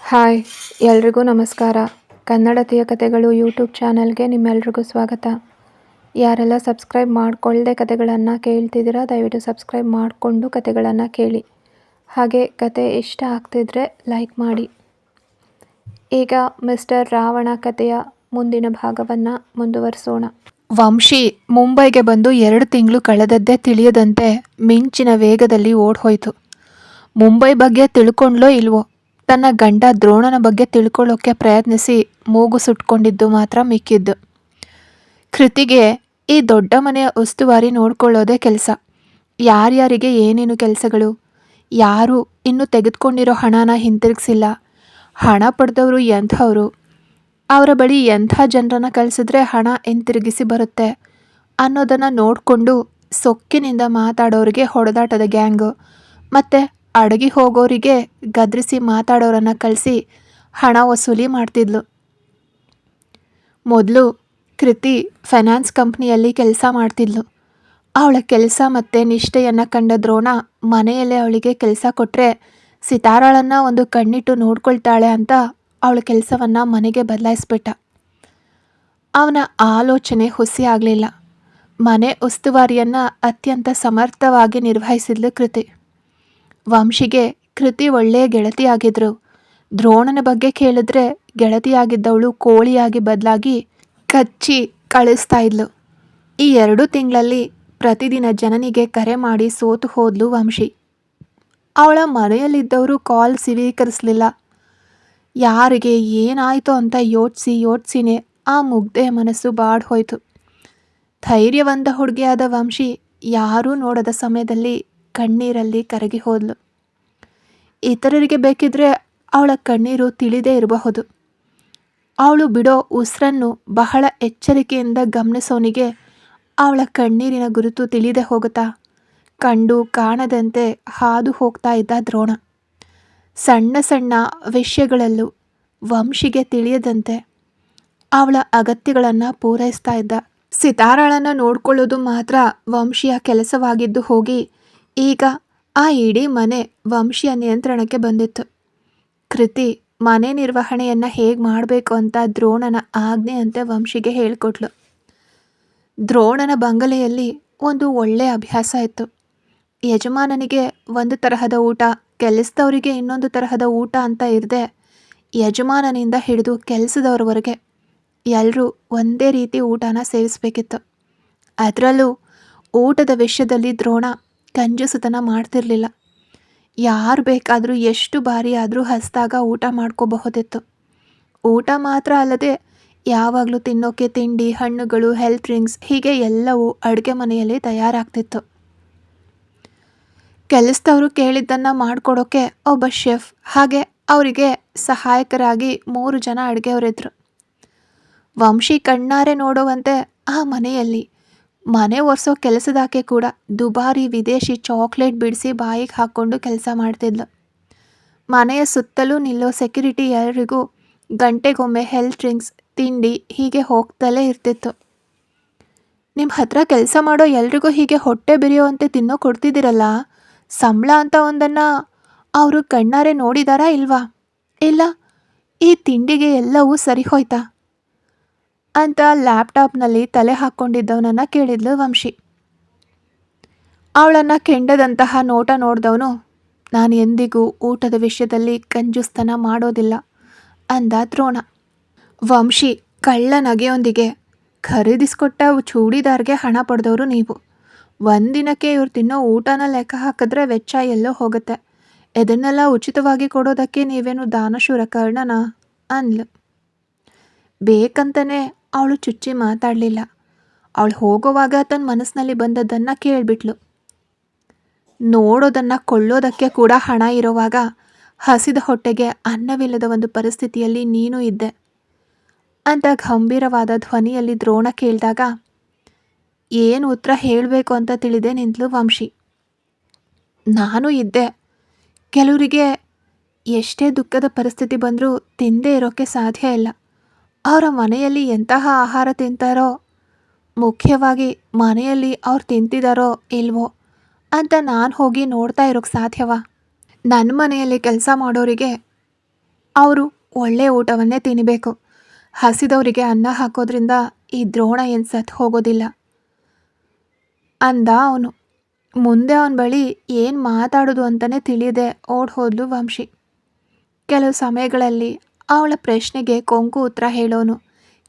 Hi ಎಲ್ರಿಗೂ ನಮಸ್ಕಾರ. ಕನ್ನಡತಿಯ ಕಥೆಗಳು ಯೂಟ್ಯೂಬ್ ಚಾನಲ್ಗೆ ನಿಮ್ಮೆಲ್ರಿಗೂ ಸ್ವಾಗತ. ಯಾರೆಲ್ಲ ಸಬ್ಸ್ಕ್ರೈಬ್ ಮಾಡ್ಕೊಳ್ಳದೆ ಕಥೆಗಳನ್ನು ಕೇಳ್ತಿದ್ದೀರಾ ದಯವಿಟ್ಟು ಸಬ್ಸ್ಕ್ರೈಬ್ ಮಾಡಿಕೊಂಡು ಕಥೆಗಳನ್ನು ಕೇಳಿ. ಹಾಗೆ ಕತೆ ಇಷ್ಟ ಆಗ್ತಿದ್ರೆ ಲೈಕ್ ಮಾಡಿ. ಈಗ ಮಿಸ್ಟರ್ ರಾವಣ ಕಥೆಯ ಮುಂದಿನ ಭಾಗವನ್ನು ಮುಂದುವರಿಸೋಣ. ವಂಶಿ ಮುಂಬೈಗೆ ಬಂದು 2 ತಿಂಗಳು ಕಳೆದದ್ದೇ ತಿಳಿಯದಂತೆ ಮಿಂಚಿನ ವೇಗದಲ್ಲಿ ಓಡ್ಹೋಯ್ತು. ಮುಂಬೈ ಬಗ್ಗೆ ತಿಳ್ಕೊಂಡ್ಲೋ ಇಲ್ವೋ, ತನ್ನ ಗಂಡ ದ್ರೋಣನ ಬಗ್ಗೆ ತಿಳ್ಕೊಳ್ಳೋಕ್ಕೆ ಪ್ರಯತ್ನಿಸಿ ಮೂಗು ಸುಟ್ಕೊಂಡಿದ್ದು ಮಾತ್ರ ಮಿಕ್ಕಿದ್ದು. ಕೃತಿಗೆ ಈ ದೊಡ್ಡ ಮನೆಯ ಉಸ್ತುವಾರಿ ನೋಡ್ಕೊಳ್ಳೋದೇ ಕೆಲಸ. ಯಾರ್ಯಾರಿಗೆ ಏನೇನು ಕೆಲಸಗಳು, ಯಾರು ಇನ್ನೂ ತೆಗೆದುಕೊಂಡಿರೋ ಹಣನ ಹಿಂತಿರುಗಿಸಿಲ್ಲ, ಹಣ ಪಡೆದವರು ಎಂಥವರು, ಅವರ ಬಳಿ ಎಂಥ ಜನರನ್ನು ಕಳಿಸಿದ್ರೆ ಹಣ ಹಿಂತಿರುಗಿಸಿ ಬರುತ್ತೆ ಅನ್ನೋದನ್ನು ನೋಡಿಕೊಂಡು ಸೊಕ್ಕಿನಿಂದ ಮಾತಾಡೋರಿಗೆ ಹೊಡೆದಾಟದ ಗ್ಯಾಂಗು ಮತ್ತು ಅಡಗಿ ಹೋಗೋರಿಗೆ ಗದರಿಸಿ ಮಾತಾಡೋರನ್ನು ಕಳಿಸಿ ಹಣ ವಸೂಲಿ ಮಾಡ್ತಿದ್ಲು. ಮೊದಲು ಕೃತಿ ಫೈನಾನ್ಸ್ ಕಂಪ್ನಿಯಲ್ಲಿ ಕೆಲಸ ಮಾಡ್ತಿದ್ಲು. ಅವಳ ಕೆಲಸ ಮತ್ತು ನಿಷ್ಠೆಯನ್ನು ಕಂಡ ದ್ರೋಣ ಮನೆಯಲ್ಲೇ ಅವಳಿಗೆ ಕೆಲಸ ಕೊಟ್ಟರೆ ಸಿತಾರಳನ್ನು ಒಂದು ಕಣ್ಣಿಟ್ಟು ನೋಡ್ಕೊಳ್ತಾಳೆ ಅಂತ ಅವಳ ಕೆಲಸವನ್ನು ಮನೆಗೆ ಬದಲಾಯಿಸ್ಬಿಟ್ಟ. ಅವನ ಆಲೋಚನೆ ಹುಸಿ ಆಗಲಿಲ್ಲ. ಮನೆ ಉಸ್ತುವಾರಿಯನ್ನು ಅತ್ಯಂತ ಸಮರ್ಥವಾಗಿ ನಿರ್ವಹಿಸಿದ್ಲು ಕೃತಿ. ವಂಶಿಗೆ ಕೃತಿ ಒಳ್ಳೆಯ ಗೆಳತಿಯಾಗಿದ್ರು. ದ್ರೋಣನ ಬಗ್ಗೆ ಕೇಳಿದ್ರೆ ಗೆಳತಿಯಾಗಿದ್ದವಳು ಕೋಳಿಯಾಗಿ ಬದಲಾಗಿ ಕಚ್ಚಿ ಕಳಿಸ್ತಾ ಇದ್ಲು. ಈ 2 ತಿಂಗಳಲ್ಲಿ ಪ್ರತಿದಿನ ಜನನಿಗೆ ಕರೆ ಮಾಡಿ ಸೋತು ಹೋದ್ಲು ವಂಶಿ. ಅವಳ ಮನೆಯಲ್ಲಿದ್ದವರು ಕಾಲ್ ಸ್ವೀಕರಿಸಲಿಲ್ಲ. ಯಾರಿಗೆ ಏನಾಯಿತು ಅಂತ ಯೋಚಿಸಿನೇ ಆ ಮುಗ್ಧೆಯ ಮನಸ್ಸು ಬಾಡ್ಹೋಯ್ತು. ಧೈರ್ಯವಂತ ಹುಡುಗಿಯಾದ ವಂಶಿ ಯಾರೂ ನೋಡದ ಸಮಯದಲ್ಲಿ ಕಣ್ಣೀರಲ್ಲಿ ಕರಗಿ ಹೋದ್ಲು. ಇತರರಿಗೆ ಬೇಕಿದ್ರೆ ಅವಳ ಕಣ್ಣೀರು ತಿಳಿದೇ ಇರಬಹುದು. ಅವಳು ಬಿಡೋ ಉಸಿರನ್ನು ಬಹಳ ಎಚ್ಚರಿಕೆಯಿಂದ ಗಮನಿಸೋನಿಗೆ ಅವಳ ಕಣ್ಣೀರಿನ ಗುರುತು ತಿಳಿದೇ ಹೋಗುತ್ತಾ? ಕಂಡು ಕಾಣದಂತೆ ಹಾದು ಹೋಗ್ತಾ ಇದ್ದ ದ್ರೋಣ ಸಣ್ಣ ಸಣ್ಣ ವಿಷಯಗಳಲ್ಲೂ ವಂಶಿಗೆ ತಿಳಿಯದಂತೆ ಅವಳ ಅಗತ್ಯಗಳನ್ನು ಪೂರೈಸ್ತಾ ಇದ್ದ. ಸಿತಾರಳನ್ನು ನೋಡ್ಕೊಳ್ಳೋದು ಮಾತ್ರ ವಂಶಿಯ ಕೆಲಸವಾಗಿದ್ದು ಹೋಗಿ ಈಗ ಆ ಇಡೀ ಮನೆ ವಂಶಿಯ ನಿಯಂತ್ರಣಕ್ಕೆ ಬಂದಿತ್ತು. ಕೃತಿ ಮನೆ ನಿರ್ವಹಣೆಯನ್ನು ಹೇಗೆ ಮಾಡಬೇಕು ಅಂತ ದ್ರೋಣನ ಆಜ್ಞೆಯಂತೆ ವಂಶಿಗೆ ಹೇಳಿಕೊಟ್ಲು. ದ್ರೋಣನ ಬಂಗಲೆಯಲ್ಲಿ ಒಂದು ಒಳ್ಳೆಯ ಅಭ್ಯಾಸ ಇತ್ತು. ಯಜಮಾನನಿಗೆ ಒಂದು ತರಹದ ಊಟ, ಕೆಲಸದವರಿಗೆ ಇನ್ನೊಂದು ತರಹದ ಊಟ ಅಂತ ಇರದೆ ಯಜಮಾನನಿಂದ ಹಿಡಿದು ಕೆಲಸದವರವರೆಗೆ ಎಲ್ಲರೂ ಒಂದೇ ರೀತಿ ಊಟನ ಸೇವಿಸಬೇಕಿತ್ತು. ಅದರಲ್ಲೂ ಊಟದ ವಿಷಯದಲ್ಲಿ ದ್ರೋಣ ಕಂಜೂಸುತನ ಮಾಡ್ತಿರ್ಲಿಲ್ಲ. ಯಾರು ಬೇಕಾದರೂ ಎಷ್ಟು ಬಾರಿ ಆದರೂ ಹಸಿದಾಗ ಊಟ ಮಾಡ್ಕೋಬಹುದಿತ್ತು. ಊಟ ಮಾತ್ರ ಅಲ್ಲದೆ ಯಾವಾಗಲೂ ತಿನ್ನೋಕ್ಕೆ ತಿಂಡಿ, ಹಣ್ಣುಗಳು, ಹೆಲ್ತ್ ಡ್ರಿಂಕ್ಸ್ ಹೀಗೆ ಎಲ್ಲವೂ ಅಡುಗೆ ಮನೆಯಲ್ಲಿ ತಯಾರಾಗ್ತಿತ್ತು. ಕೆಲಸದವರು ಕೇಳಿದ್ದನ್ನು ಮಾಡಿಕೊಡೋಕ್ಕೆ ಒಬ್ಬ ಶೆಫ್, ಹಾಗೆ ಅವರಿಗೆ ಸಹಾಯಕರಾಗಿ 3 ಜನ ಅಡುಗೆಯವರಿದ್ದರು. ವಂಶಿ ಕಣ್ಣಾರೆ ನೋಡುವಂತೆ ಆ ಮನೆಯಲ್ಲಿ ಮನೆ ಒರೆಸೋ ಕೆಲಸದಾಕೆ ಕೂಡ ದುಬಾರಿ ವಿದೇಶಿ ಚಾಕ್ಲೇಟ್ ಬಿಡಿಸಿ ಬಾಯಿಗೆ ಹಾಕ್ಕೊಂಡು ಕೆಲಸ ಮಾಡ್ತಿದ್ಲು. ಮನೆಯ ಸುತ್ತಲೂ ನಿಲ್ಲೋ ಸೆಕ್ಯೂರಿಟಿ ಎಲ್ಲರಿಗೂ ಗಂಟೆಗೊಮ್ಮೆ ಹೆಲ್ತ್ ಡ್ರಿಂಕ್ಸ್, ತಿಂಡಿ ಹೀಗೆ ಹೋಗ್ತಲೇ ಇರ್ತಿತ್ತು. ನಿಮ್ಮ ಹತ್ರ ಕೆಲಸ ಮಾಡೋ ಎಲ್ರಿಗೂ ಹೀಗೆ ಹೊಟ್ಟೆ ಬಿರಿಯುವಂತೆ ತಿನ್ನೋ ಕೊಡ್ತಿದ್ದೀರಲ್ಲ, ಸಂಬಳ ಅಂತ ಒಂದನ್ನು ಅವರು ಕಣ್ಣಾರೆ ನೋಡಿದಾರಾ ಇಲ್ವಾ? ಇಲ್ಲ ಈ ತಿಂಡಿಗೆ ಎಲ್ಲವೂ ಸರಿ ಹೋಯ್ತಾ ಅಂತ ಲ್ಯಾಪ್ಟಾಪ್ನಲ್ಲಿ ತಲೆ ಹಾಕ್ಕೊಂಡಿದ್ದವನನ್ನು ಕೇಳಿದ್ಲು ವಂಶಿ. ಅವಳನ್ನು ಕೆಂಡದಂತಹ ನೋಟ ನೋಡಿದವನು, ನಾನು ಎಂದಿಗೂ ಊಟದ ವಿಷಯದಲ್ಲಿ ಕಂಜೂಸ್ತನ ಮಾಡೋದಿಲ್ಲ ಅಂದ ದ್ರೋಣ. ವಂಶಿ ಕಳ್ಳ ನಗೆಯೊಂದಿಗೆ, ಖರೀದಿಸ್ಕೊಟ್ಟ ಚೂಡಿದಾರ್ಗೆ ಹಣ ಪಡೆದವರು ನೀವು. ಒಂದಿನಕ್ಕೆ ಇವ್ರು ತಿನ್ನೋ ಊಟನ ಲೆಕ್ಕ ಹಾಕಿದ್ರೆ ವೆಚ್ಚ ಎಲ್ಲೋ ಹೋಗುತ್ತೆ. ಇದನ್ನೆಲ್ಲ ಉಚಿತವಾಗಿ ಕೊಡೋದಕ್ಕೆ ನೀವೇನು ದಾನಶೂರ ಕರ್ಣನ ಅಂದ್ಲು. ಬೇಕಂತಲೇ ಅವಳು ಚುಚ್ಚಿ ಮಾತಾಡಲಿಲ್ಲ. ಅವಳು ಹೋಗೋವಾಗ ತನ್ನ ಮನಸ್ಸಿನಲ್ಲಿ ಬಂದದ್ದನ್ನು ಕೇಳಿಬಿಟ್ಲು. ನೋಡೋದನ್ನು ಕೊಳ್ಳೋದಕ್ಕೆ ಕೂಡ ಹಣ ಇರೋವಾಗ ಹಸಿದ ಹೊಟ್ಟೆಗೆ ಅನ್ನವಿಲ್ಲದ ಒಂದು ಪರಿಸ್ಥಿತಿಯಲ್ಲಿ ನೀನು ಇದ್ದೆ ಅಂತ ಗಂಭೀರವಾದ ಧ್ವನಿಯಲ್ಲಿ ದ್ರೋಣ ಕೇಳಿದಾಗ ಏನು ಉತ್ತರ ಹೇಳಬೇಕು ಅಂತ ತಿಳಿದೇ ನಿಂತಲು ವಂಶಿ. ನಾನು ಇದ್ದೆ. ಕೆಲವರಿಗೆ ಎಷ್ಟೇ ದುಃಖದ ಪರಿಸ್ಥಿತಿ ಬಂದರೂ ತಿಂದೇ ಇರೋಕ್ಕೆ ಸಾಧ್ಯ ಇಲ್ಲ. ಅವರ ಮನೆಯಲ್ಲಿ ಎಂತಹ ಆಹಾರ ತಿಂತಾರೋ, ಮುಖ್ಯವಾಗಿ ಮನೆಯಲ್ಲಿ ಅವ್ರು ತಿಂತಿದ್ದಾರೋ ಇಲ್ವೋ ಅಂತ ನಾನು ಹೋಗಿ ನೋಡ್ತಾ ಇರೋಕ್ಕೆ ಸಾಧ್ಯವಾ? ನನ್ನ ಮನೆಯಲ್ಲಿ ಕೆಲಸ ಮಾಡೋರಿಗೆ ಅವರು ಒಳ್ಳೆಯ ಊಟವನ್ನೇ ತಿನ್ನಬೇಕು. ಹಸಿದವರಿಗೆ ಅನ್ನ ಹಾಕೋದ್ರಿಂದ ಈ ದ್ರೋಣ ಏನು ಸತ್ತು ಹೋಗೋದಿಲ್ಲ ಅಂದ ಅವನು. ಮುಂದೆ ಅವನ ಬಳಿ ಏನು ಮಾತಾಡೋದು ಅಂತಲೇ ತಿಳಿಯದೆ ಓಡ್ ಹೋದ್ಲು ವಂಶಿ. ಕೆಲವು ಸಮಯಗಳಲ್ಲಿ ಅವಳ ಪ್ರಶ್ನೆಗೆ ಕೊಂಕು ಉತ್ತರ ಹೇಳೋನು,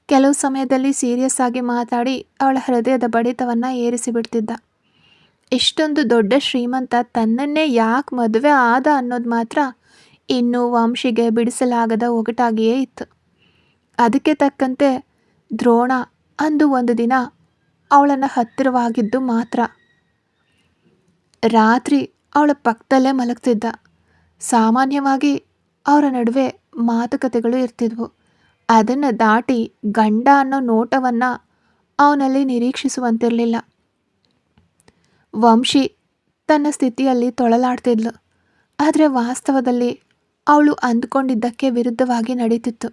ಕೆಲವು ಸಮಯದಲ್ಲಿ ಸೀರಿಯಸ್ ಆಗಿ ಮಾತಾಡಿ ಅವಳ ಹೃದಯದ ಬಡಿತವನ್ನು ಏರಿಸಿಬಿಡ್ತಿದ್ದ. ಇಷ್ಟೊಂದು ದೊಡ್ಡ ಶ್ರೀಮಂತ ತನ್ನನ್ನೇ ಯಾಕೆ ಮದುವೆ ಆದ ಅನ್ನೋದು ಮಾತ್ರ ಇನ್ನೂ ವಂಶಿಗೆ ಬಿಡಿಸಲಾಗದ ಒಗಟಾಗಿಯೇ ಇತ್ತು. ಅದಕ್ಕೆ ತಕ್ಕಂತೆ ದ್ರೋಣ ಅಂದು ಒಂದು ದಿನ ಅವಳನ್ನು ಹತ್ತಿರವಾಗಿದ್ದು ಮಾತ್ರ. ರಾತ್ರಿ ಅವಳ ಪಕ್ಕದಲ್ಲೇ ಮಲಗ್ತಿದ್ದ. ಸಾಮಾನ್ಯವಾಗಿ ಅವರ ನಡುವೆ ಮಾತುಕತೆಗಳು ಇರ್ತಿದ್ವು. ಅದನ್ನು ದಾಟಿ ಗಂಡ ಅನ್ನೋ ನೋಟವನ್ನು ಅವನಲ್ಲಿ ನಿರೀಕ್ಷಿಸುವಂತಿರಲಿಲ್ಲ. ವಂಶಿ ತನ್ನ ಸ್ಥಿತಿಯಲ್ಲಿ ತೊಳಲಾಡ್ತಿದ್ಲು. ಆದರೆ ವಾಸ್ತವದಲ್ಲಿ ಅವಳು ಅಂದ್ಕೊಂಡಿದ್ದಕ್ಕೆ ವಿರುದ್ಧವಾಗಿ ನಡೀತಿತ್ತು.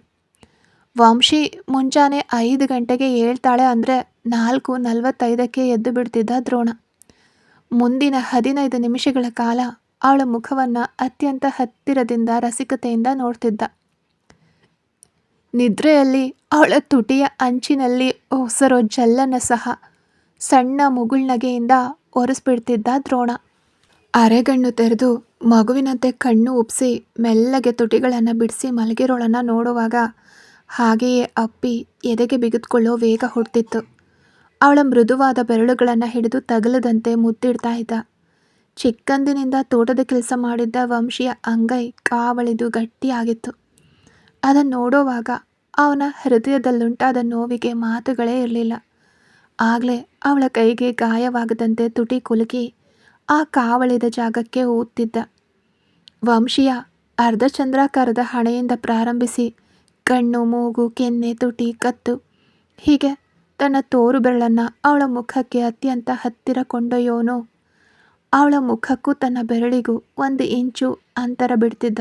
ವಂಶಿ ಮುಂಜಾನೆ 5 ಗಂಟೆಗೆ ಏಳ್ತಾಳೆ ಅಂದರೆ 4:45ಕ್ಕೆ ಎದ್ದು ಬಿಡ್ತಿದ್ದ ದ್ರೋಣ. ಮುಂದಿನ 15 ನಿಮಿಷಗಳ ಕಾಲ ಅವಳ ಮುಖವನ್ನು ಅತ್ಯಂತ ಹತ್ತಿರದಿಂದ ರಸಿಕತೆಯಿಂದ ನೋಡ್ತಿದ್ದ. ನಿದ್ರೆಯಲ್ಲಿ ಅವಳ ತುಟಿಯ ಅಂಚಿನಲ್ಲಿ ಒಸರೋ ಜಲ್ಲನ್ನು ಸಹ ಸಣ್ಣ ಮುಗುಳ್ನಗೆಯಿಂದ ಒರೆಸ್ಬಿಡ್ತಿದ್ದ ದ್ರೋಣ. ಅರೆಗಣ್ಣು ತೆರೆದು ಮಗುವಿನಂತೆ ಕಣ್ಣು ಉಪ್ಸಿ ಮೆಲ್ಲಗೆ ತುಟಿಗಳನ್ನು ಬಿಡಿಸಿ ಮಲಗಿರೋಳನ್ನು ನೋಡುವಾಗ ಹಾಗೆಯೇ ಅಪ್ಪಿ ಎದೆಗೆ ಬಿಗಿದುಕೊಳ್ಳೋ ವೇಗ ಹುಡ್ತಿತ್ತು. ಅವಳ ಮೃದುವಾದ ಬೆರಳುಗಳನ್ನು ಹಿಡಿದು ತಗಲದಂತೆ ಮುದ್ದಿಡ್ತಾ ಇದ್ದ. ಚಿಕ್ಕಂದಿನಿಂದ ತೋಟದ ಕೆಲಸ ಮಾಡಿದ್ದ ವಂಶಿಯ ಅಂಗೈ ಕಾವಳಿದು ಗಟ್ಟಿಯಾಗಿತ್ತು. ಅದನ್ನು ನೋಡುವಾಗ ಅವನ ಹೃದಯದಲ್ಲುಂಟಾದ ನೋವಿಗೆ ಮಾತುಗಳೇ ಇರಲಿಲ್ಲ. ಆಗಲೇ ಅವಳ ಕೈಗೆ ಗಾಯವಾಗದಂತೆ ತುಟಿ ಕುಲುಕಿ ಆ ಕಾವಳಿದ ಜಾಗಕ್ಕೆ ಊದ್ತಿದ್ದ. ವಂಶಿಯ ಅರ್ಧಚಂದ್ರಾಕಾರದ ಹಣೆಯಿಂದ ಪ್ರಾರಂಭಿಸಿ ಕಣ್ಣು, ಮೂಗು, ಕೆನ್ನೆ, ತುಟಿ, ಕತ್ತು ಹೀಗೆ ತನ್ನ ತೋರು ಬೆರಳನ್ನು ಅವಳ ಮುಖಕ್ಕೆ ಅತ್ಯಂತ ಹತ್ತಿರ ಕೊಂಡೊಯ್ಯೋನು ಅವಳ ಮುಖಕ್ಕೂ ತನ್ನ ಬೆರಳಿಗೂ 1 ಇಂಚು ಅಂತರ ಬಿಡ್ತಿದ್ದ.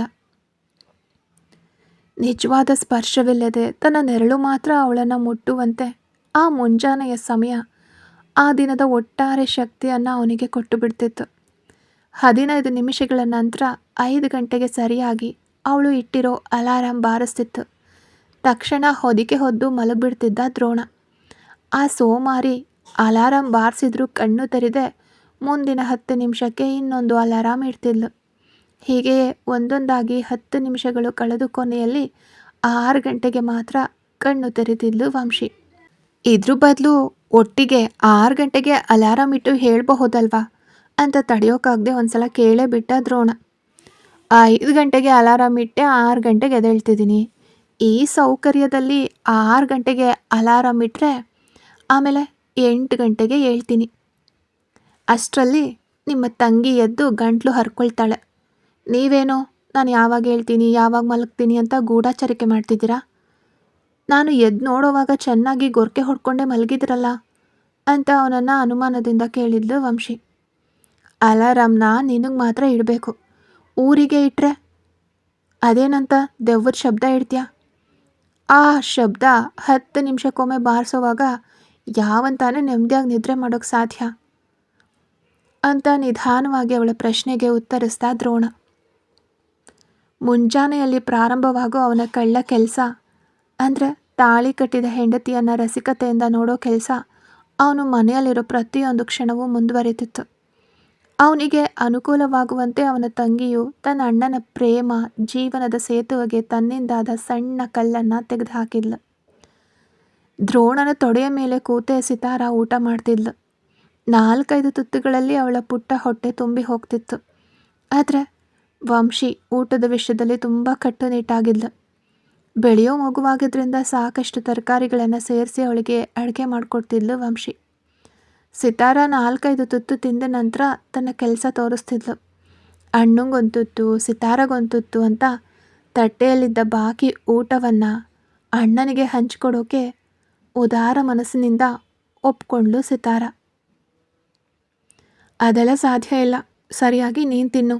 ನಿಜವಾದ ಸ್ಪರ್ಶವಿಲ್ಲದೆ ತನ್ನ ನೆರಳು ಮಾತ್ರ ಅವಳನ್ನು ಮುಟ್ಟುವಂತೆ ಆ ಮುಂಜಾನೆಯ ಸಮಯ ಆ ದಿನದ ಒಟ್ಟಾರೆ ಶಕ್ತಿಯನ್ನು ಅವನಿಗೆ ಕೊಟ್ಟು ಬಿಡ್ತಿತ್ತು. 15 ನಿಮಿಷಗಳ ನಂತರ 5 ಗಂಟೆಗೆ ಸರಿಯಾಗಿ ಅವಳು ಇಟ್ಟಿರೋ ಅಲಾರಾಂ ಬಾರಿಸ್ತಿತ್ತು. ತಕ್ಷಣ ಹೊದಿಕೆ ಹೊದ್ದು ಮಲಗಿಬಿಡ್ತಿದ್ದ ದ್ರೋಣ. ಆ ಸೋಮಾರಿ ಅಲಾರಾಂ ಬಾರಿಸಿದ್ರೂ ಕಣ್ಣು ತೆರೆದೆ ಮುಂದಿನ 10 ನಿಮಿಷಕ್ಕೆ ಇನ್ನೊಂದು ಅಲಾರಾಂ ಇಡ್ತಿದ್ಲು. ಹೀಗೆಯೇ ಒಂದೊಂದಾಗಿ 10 ನಿಮಿಷಗಳು ಕಳೆದು ಕೊನೆಯಲ್ಲಿ 6 ಗಂಟೆಗೆ ಮಾತ್ರ ಕಣ್ಣು ತೆರೆದಿದ್ಲು ವಂಶಿ. ಇದ್ರ ಬದಲು ಒಟ್ಟಿಗೆ 6 ಗಂಟೆಗೆ ಅಲಾರಾಂ ಇಟ್ಟು ಹೇಳಬಹುದಲ್ವಾ ಅಂತ ತಡೆಯೋಕ್ಕಾಗದೆ ಒಂದ್ಸಲ ಕೇಳೇ ಬಿಟ್ಟ ದ್ರೋಣ. 5 ಗಂಟೆಗೆ ಅಲಾರಾಂ ಇಟ್ಟೆ, 6 ಗಂಟೆಗೆ ಎದ್ದೇಳ್ತಿದ್ದೀನಿ. ಈ ಸೌಕರ್ಯದಲ್ಲಿ 6 ಗಂಟೆಗೆ ಅಲಾರಾಂ ಇಟ್ಟರೆ ಆಮೇಲೆ 8 ಗಂಟೆಗೆ ಹೇಳ್ತೀನಿ. ಅಷ್ಟರಲ್ಲಿ ನಿಮ್ಮ ತಂಗಿ ಎದ್ದು ಗಂಟ್ಲು ಹರ್ಕೊಳ್ತಾಳೆ. ನೀವೇನೋ ನಾನು ಯಾವಾಗ ಹೇಳ್ತೀನಿ ಯಾವಾಗ ಮಲಗ್ತೀನಿ ಅಂತ ಗೂಢಾಚಾರಿಕೆ ಮಾಡ್ತಿದ್ದೀರಾ? ನಾನು ಎದ್ದು ನೋಡೋವಾಗ ಚೆನ್ನಾಗಿ ಗೊರಕೆ ಹೊಡ್ಕೊಂಡೇ ಮಲಗಿದ್ರಲ್ಲ ಅಂತ ಅವನನ್ನು ಅನುಮಾನದಿಂದ ಕೇಳಿದ್ಲು ವಂಶಿ. ಅಲಾರಾಮ್ನ ನಿನಗೆ ಮಾತ್ರ ಇಡಬೇಕು, ಊರಿಗೆ ಇಟ್ಟರೆ ಅದೇನಂತ ದೆವ್ವದ ಶಬ್ದ ಇಡ್ತೀಯಾ? ಆ ಶಬ್ದ 10 ನಿಮಿಷಕ್ಕೊಮ್ಮೆ ಬಾರಿಸೋವಾಗ ಯಾವಂತಾನೆ ನೆಮ್ಮದಿಯಾಗಿ ನಿದ್ರೆ ಮಾಡೋಕ್ಕೆ ಸಾಧ್ಯ ಅಂತ ನಿಧಾನವಾಗಿ ಅವಳ ಪ್ರಶ್ನೆಗೆ ಉತ್ತರಿಸ್ತಾ ದ್ರೋಣ. ಮುಂಜಾನೆಯಲ್ಲಿ ಪ್ರಾರಂಭವಾಗೋ ಅವನ ಕಳ್ಳ ಕೆಲಸ ಅಂದರೆ ತಾಳಿ ಕಟ್ಟಿದ ಹೆಂಡತಿಯನ್ನು ರಸಿಕತೆಯಿಂದ ನೋಡೋ ಕೆಲಸ ಅವನು ಮನೆಯಲ್ಲಿರೋ ಪ್ರತಿಯೊಂದು ಕ್ಷಣವೂ ಮುಂದುವರಿತಿತ್ತು. ಅವನಿಗೆ ಅನುಕೂಲವಾಗುವಂತೆ ಅವನ ತಂಗಿಯು ತನ್ನ ಅಣ್ಣನ ಪ್ರೇಮ ಜೀವನದ ಸೇತುವೆಗೆ ತನ್ನಿಂದಾದ ಸಣ್ಣ ಕಲ್ಲನ್ನು ತೆಗೆದುಹಾಕಿದ್ಲು. ದ್ರೋಣನ ತೊಡೆಯ ಮೇಲೆ ಕೂತೆ ಸಿತಾರ ಊಟ ಮಾಡ್ತಿದ್ಲು. 4-5 ತುತ್ತುಗಳಲ್ಲಿ ಅವಳ ಪುಟ್ಟ ಹೊಟ್ಟೆ ತುಂಬಿ ಹೋಗ್ತಿತ್ತು. ಆದರೆ ವಂಶಿ ಊಟದ ವಿಷಯದಲ್ಲಿ ತುಂಬ ಕಟ್ಟುನಿಟ್ಟಾಗಿದ್ಲು. ಬೆಳೆಯೋ ಮಗುವಾಗಿದ್ದರಿಂದ ಸಾಕಷ್ಟು ತರಕಾರಿಗಳನ್ನು ಸೇರಿಸಿ ಅವಳಿಗೆ ಅಡುಗೆ ಮಾಡಿಕೊಡ್ತಿದ್ಲು ವಂಶಿ. ಸಿತಾರ 4-5 ತುತ್ತು ತಿಂದ ನಂತರ ತನ್ನ ಕೆಲಸ ತೋರಿಸ್ತಿದ್ಲು. ಅಣ್ಣಂಗೊಂದು ತುತ್ತು, ಸಿತಾರಗೊಂದು ತುತ್ತು ಅಂತ ತಟ್ಟೆಯಲ್ಲಿದ್ದ ಬಾಕಿ ಊಟವನ್ನು ಅಣ್ಣನಿಗೆ ಹಂಚಿಕೊಡೋಕೆ ಉದಾರ ಮನಸ್ಸಿನಿಂದ ಒಪ್ಕೊಂಡ್ಲು ಸಿತಾರ. ಅದೆಲ್ಲ ಸಾಧ್ಯ ಇಲ್ಲ, ಸರಿಯಾಗಿ ನೀನು ತಿನ್ನು